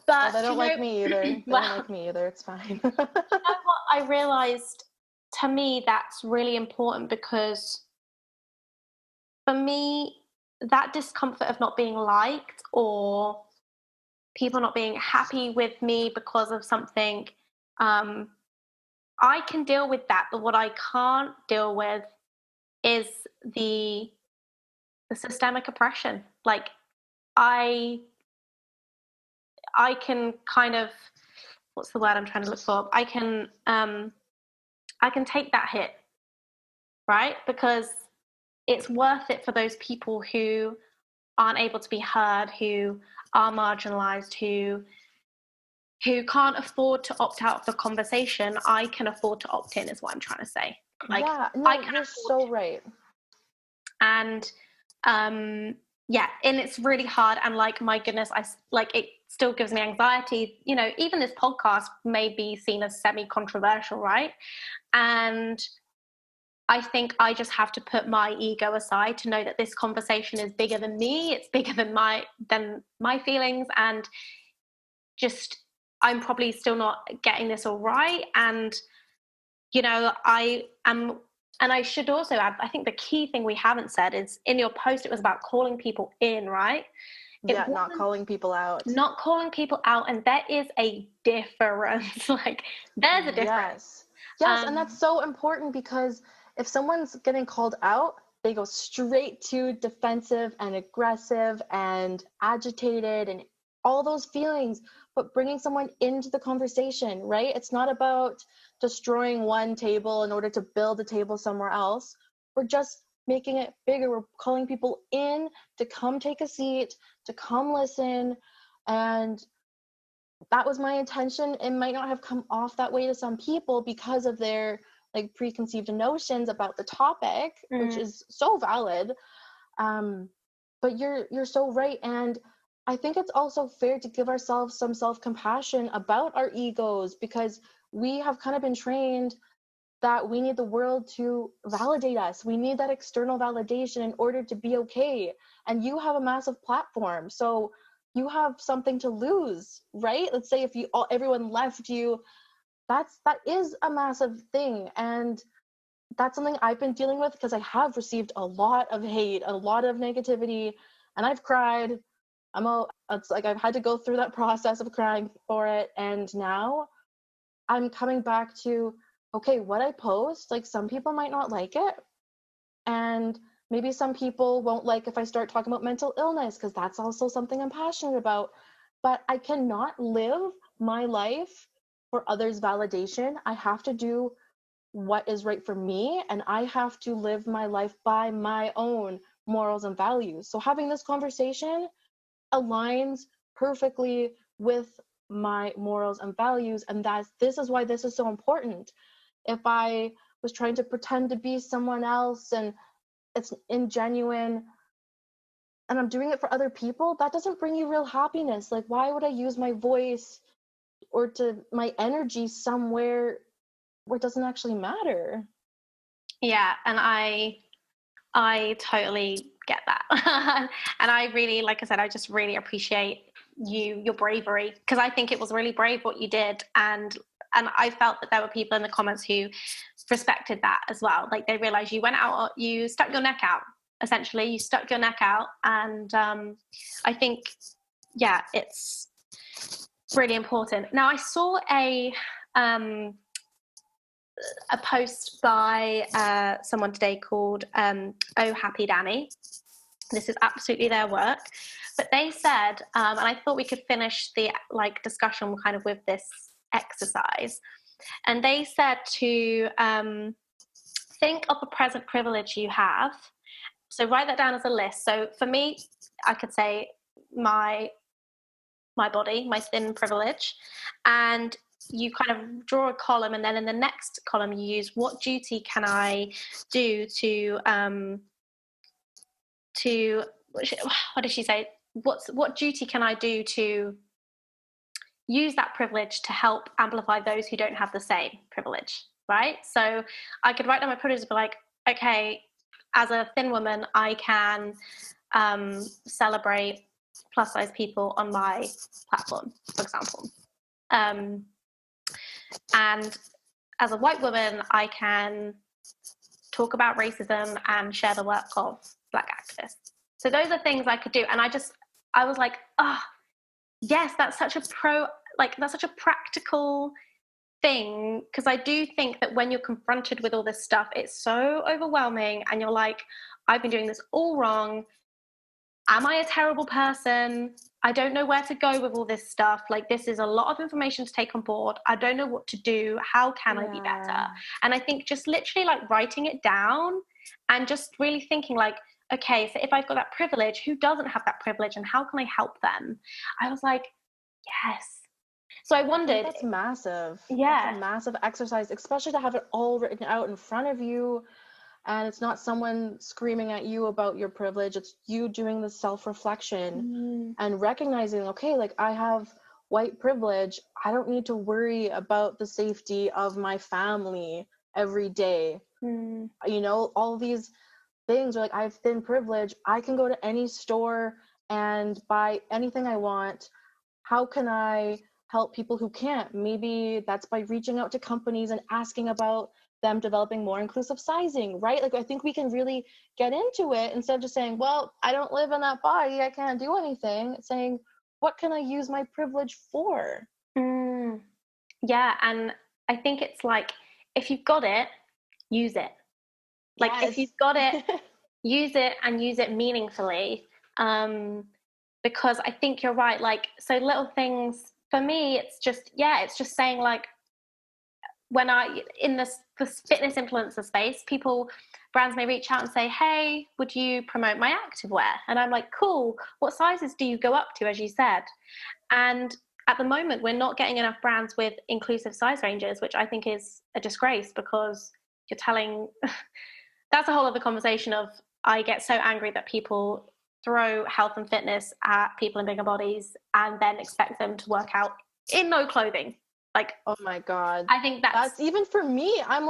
But they don't like me either. They well, don't like me either. It's fine. You know what I realized? To me, that's really important because for me, that discomfort of not being liked or people not being happy with me because of something, I can deal with that. But what I can't deal with is the systemic oppression. Like, I can kind of, what's the word I'm trying to look for? I can take that hit, right? Because it's worth it for those people who aren't able to be heard, who are marginalized, who can't afford to opt out of the conversation. I can afford to opt in, is what I'm trying to say. Like, yeah, no, I can you're so right. And and it's really hard. And like, my goodness, it still gives me anxiety. Even this podcast may be seen as semi-controversial, right? And I think I just have to put my ego aside to know that this conversation is bigger than me. It's bigger than my feelings, and just, I'm probably still not getting this all right. And I am, and I should also add, I think the key thing we haven't said is, in your post, it was about calling people in, right? Yeah, not calling people out. Not calling people out, and there is a difference. Like, there's a difference. Yes, and that's so important, because if someone's getting called out, they go straight to defensive and aggressive and agitated and all those feelings. But bringing someone into the conversation, right? It's not about destroying one table in order to build a table somewhere else. We're just making it bigger. We're calling people in to come take a seat, to come listen. And that was my intention. It might not have come off that way to some people because of their like preconceived notions about the topic, which is so valid. But you're so right. And I think it's also fair to give ourselves some self-compassion about our egos, because we have kind of been trained that we need the world to validate us. We need that external validation in order to be okay. And you have a massive platform, so you have something to lose, right? Let's say if everyone left you, that is a massive thing. And that's something I've been dealing with, because I have received a lot of hate, a lot of negativity, and I've cried. It's like I've had to go through that process of crying for it. And now I'm coming back to, okay, what I post, like, some people might not like it. And maybe some people won't like if I start talking about mental illness, because that's also something I'm passionate about. But I cannot live my life for others' validation. I have to do what is right for me, and I have to live my life by my own morals and values. So having this conversation aligns perfectly with my morals and values, and this is why this is so important. If I was trying to pretend to be someone else and it's ingenuine and I'm doing it for other people, that doesn't bring you real happiness. Like, why would I use my voice or to my energy somewhere where it doesn't actually matter? Yeah, and I totally get that. And I really, like I said, I just really appreciate your bravery, because I think it was really brave what you did. And I felt that there were people in the comments who respected that as well. Like, they realized you went out, you stuck your neck out, essentially. You stuck your neck out. And I think, it's really important. Now, I saw a post by someone today called Oh Happy Danny. This is absolutely their work, but they said, and I thought we could finish the discussion kind of with this exercise, and they said to think of a present privilege you have. So write that down as a list. So for me, I could say my body, my thin privilege, and you kind of draw a column, and then in the next column you use what duty can I do to what did she say? What duty can I do to use that privilege to help amplify those who don't have the same privilege, right? So I could write down my privilege and be like, okay, as a thin woman, I can celebrate plus size people on my platform, for example. And as a white woman, I can talk about racism and share the work of Black activists. So those are things I could do. And I was like, yes, that's such a practical thing, because I do think that when you're confronted with all this stuff, it's so overwhelming and you're like, I've been doing this all wrong. Am I a terrible person? I don't know where to go with all this stuff. Like, this is a lot of information to take on board. I don't know what to do. How can I be better? And I think just literally writing it down and just really thinking okay, so if I've got that privilege, who doesn't have that privilege and how can I help them? I was like, yes. So I wondered. That's massive. Yeah. That's a massive exercise, especially to have it all written out in front of you. And it's not someone screaming at you about your privilege. It's you doing the self-reflection and recognizing, okay, I have white privilege. I don't need to worry about the safety of my family every day. All these things are I have thin privilege. I can go to any store and buy anything I want. How can I help people who can't? Maybe that's by reaching out to companies and asking about them developing more inclusive sizing, right? I think we can really get into it instead of just saying, well, I don't live in that body, I can't do anything. It's saying, what can I use my privilege for? Yeah, and I think it's if you've got it, use it. If you've got it, use it and use it meaningfully. Because I think you're right. So little things, for me, it's just saying when in this fitness influencer space, brands may reach out and say, hey, would you promote my activewear? And I'm like, cool, what sizes do you go up to, as you said? And at the moment, we're not getting enough brands with inclusive size ranges, which I think is a disgrace, because you're telling, that's a whole other conversation of, I get so angry that people throw health and fitness at people in bigger bodies and then expect them to work out in no clothing. Oh my God. I think that's even for me. I'm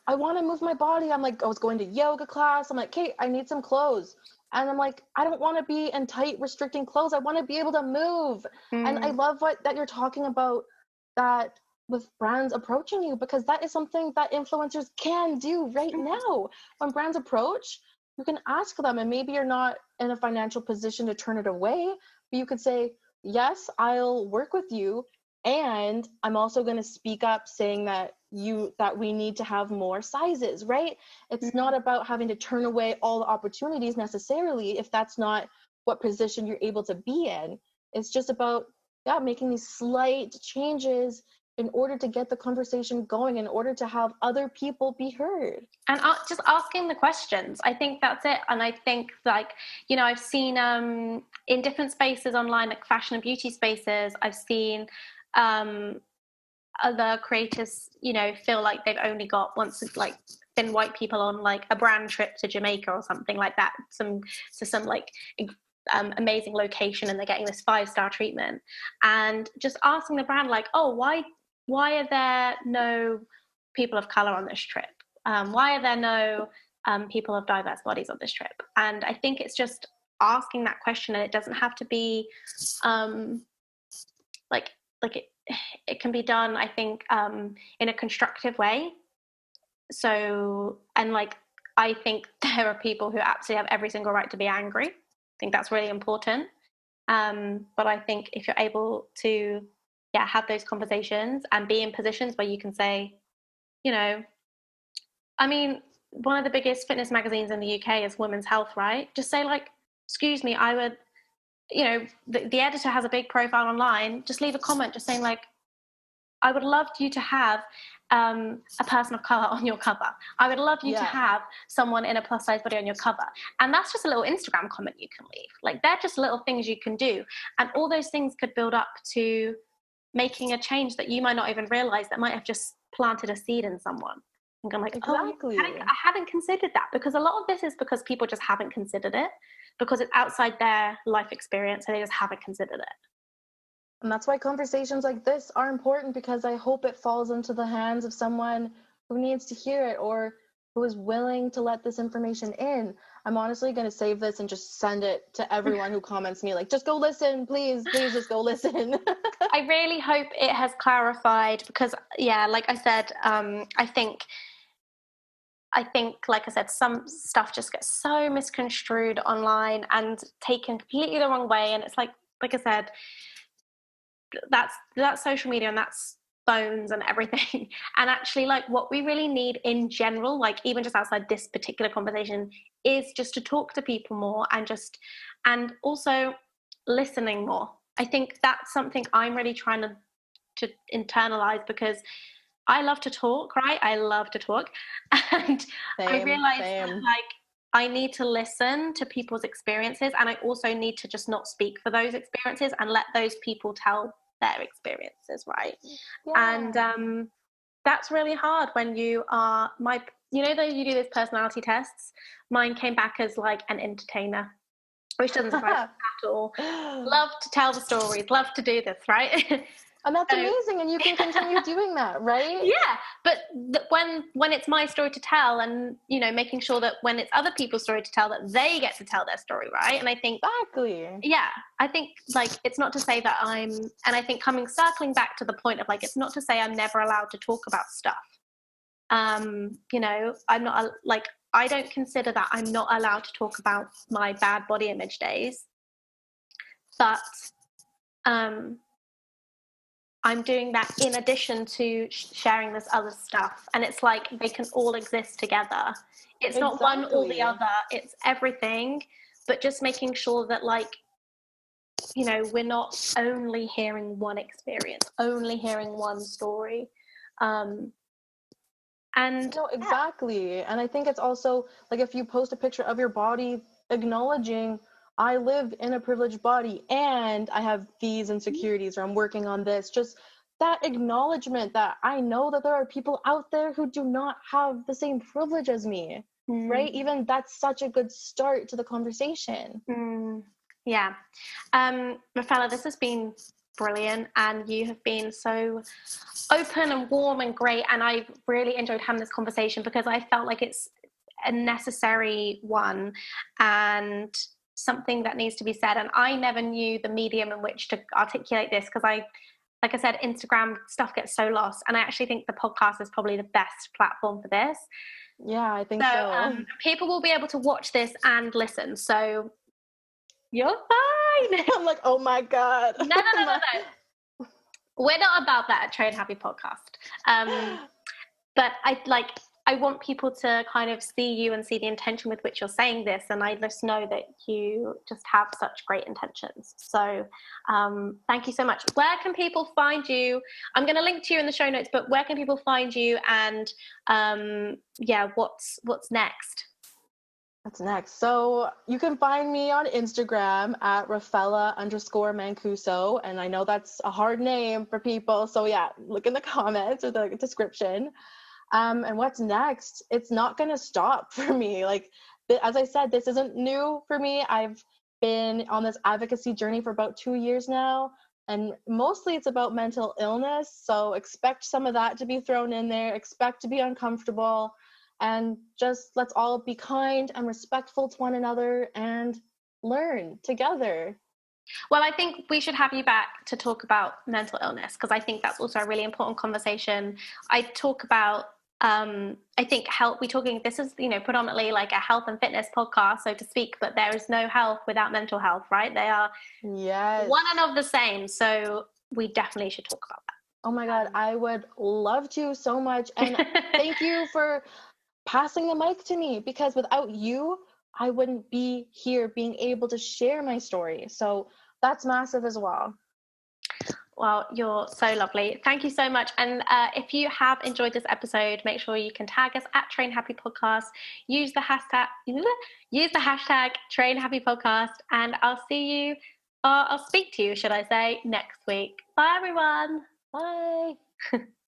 I want to move my body. I was going to yoga class. I'm Kate, I need some clothes. And I'm I don't want to be in tight, restricting clothes. I want to be able to move. And I love that you're talking about that with brands approaching you, because that is something that influencers can do right now. When brands approach, you can ask them, and maybe you're not in a financial position to turn it away, but you could say, yes, I'll work with you. And I'm also going to speak up saying that we need to have more sizes, right? It's not about having to turn away all the opportunities necessarily if that's not what position you're able to be in. It's just about making these slight changes in order to get the conversation going, in order to have other people be heard. And just asking the questions. I think that's it. And I think I've seen in different spaces online, fashion and beauty spaces, I've seen other creators, feel like they've only got thin white people on a brand trip to Jamaica or something like that, some amazing location, and they're getting this 5-star treatment, and just asking the brand why are there no people of color on this trip? Why are there no people of diverse bodies on this trip? And I think it's just asking that question, and it doesn't have to be it can be done, I think, in a constructive way. So, and I think there are people who absolutely have every single right to be angry. I think that's really important. But I think if you're able to have those conversations and be in positions where you can say, you know, I mean, one of the biggest fitness magazines in the UK is Women's Health, right? Just say like, excuse me, I would, the editor has a big profile online. Just leave a comment just saying like, I would love you to have a person of color on your cover. I would love you to have someone in a plus size body on your cover. And that's just a little Instagram comment you can leave. Like, they're just little things you can do. And all those things could build up to making a change that you might not even realize, that might have just planted a seed in someone. And I'm like, Exactly. oh, I hadn't considered that. Because a lot of this is because people just haven't considered it, because it's outside their life experience, so they just haven't considered it. And that's why conversations like this are important, because I hope it falls into the hands of someone who needs to hear it, or who is willing to let this information in. I'm honestly going to save this and just send it to everyone who comments me, like, just go listen, please just go listen. I really hope it has clarified, because, yeah, like I said, I think, like I said, some stuff just gets so misconstrued online and taken completely the wrong way. And it's like I said, that's social media, and that's phones and everything. And actually, like, what we really need in general, like even just outside this particular conversation, is just to talk to people more, and also listening more. I think that's something I'm really trying to internalize, because I love to talk, right? I love to talk. And I realized that, like, I need to listen to people's experiences, and I also need to just not speak for those experiences and let those people tell their experiences, right? And that's really hard when you are that you do these personality tests. Mine came back as like an entertainer, which doesn't surprise me at all. Love to tell the stories, love to do this, right? And that's amazing, and you can continue doing that, right? Yeah, but when it's my story to tell, and making sure that when it's other people's story to tell, that they get to tell their story, right? And I think exactly. Yeah, I think, like, it's not to say that and I think circling back to the point of, like, it's not to say I'm never allowed to talk about stuff. I'm not like, I don't consider that I'm not allowed to talk about my bad body image days, but I'm doing that in addition to sharing this other stuff. And it's like they can all exist together. It's not one or the other, it's everything. But just making sure that, like, we're not only hearing one experience, only hearing one story. And no, exactly. And I think it's also like, if you post a picture of your body acknowledging, I live in a privileged body and I have these insecurities, or I'm working on this, just that acknowledgement that I know that there are people out there who do not have the same privilege as me, right? Even that's such a good start to the conversation. Yeah. Raffela, this has been brilliant, and you have been so open and warm and great, and I've really enjoyed having this conversation, because I felt like it's a necessary one and something that needs to be said. And I never knew the medium in which to articulate this, because like I said, Instagram stuff gets so lost, and I actually think the podcast is probably the best platform for this. Yeah, I think so. People will be able to watch this and listen, so you're fine. I'm like, oh my God. No. We're not about that at Train Happy Podcast. But I want people to kind of see you and see the intention with which you're saying this. And I just know that you just have such great intentions. So thank you so much. Where can people find you? I'm going to link to you in the show notes, but where can people find you? And what's next? What's next? So you can find me on Instagram at Raffela_Mancuso. And I know that's a hard name for people. So yeah, look in the comments or the description. And what's next? It's not going to stop for me. Like, as I said, this isn't new for me. I've been on this advocacy journey for about 2 years now. And mostly it's about mental illness. So expect some of that to be thrown in there. Expect to be uncomfortable. And just let's all be kind and respectful to one another and learn together. Well, I think we should have you back to talk about mental illness, because I think that's also a really important conversation. I talk about, I think this is, predominantly like a health and fitness podcast, so to speak, but there is no health without mental health, right? They are one and of the same. So we definitely should talk about that. Oh my God, I would love to so much. And thank you for passing the mic to me, because without you, I wouldn't be here being able to share my story. So that's massive as well. Well, you're so lovely. Thank you so much. And if you have enjoyed this episode, make sure you can tag us at Train Happy Podcast. Use the hashtag Train Happy Podcast, and I'll see you. I'll speak to you, should I say, next week. Bye, everyone. Bye.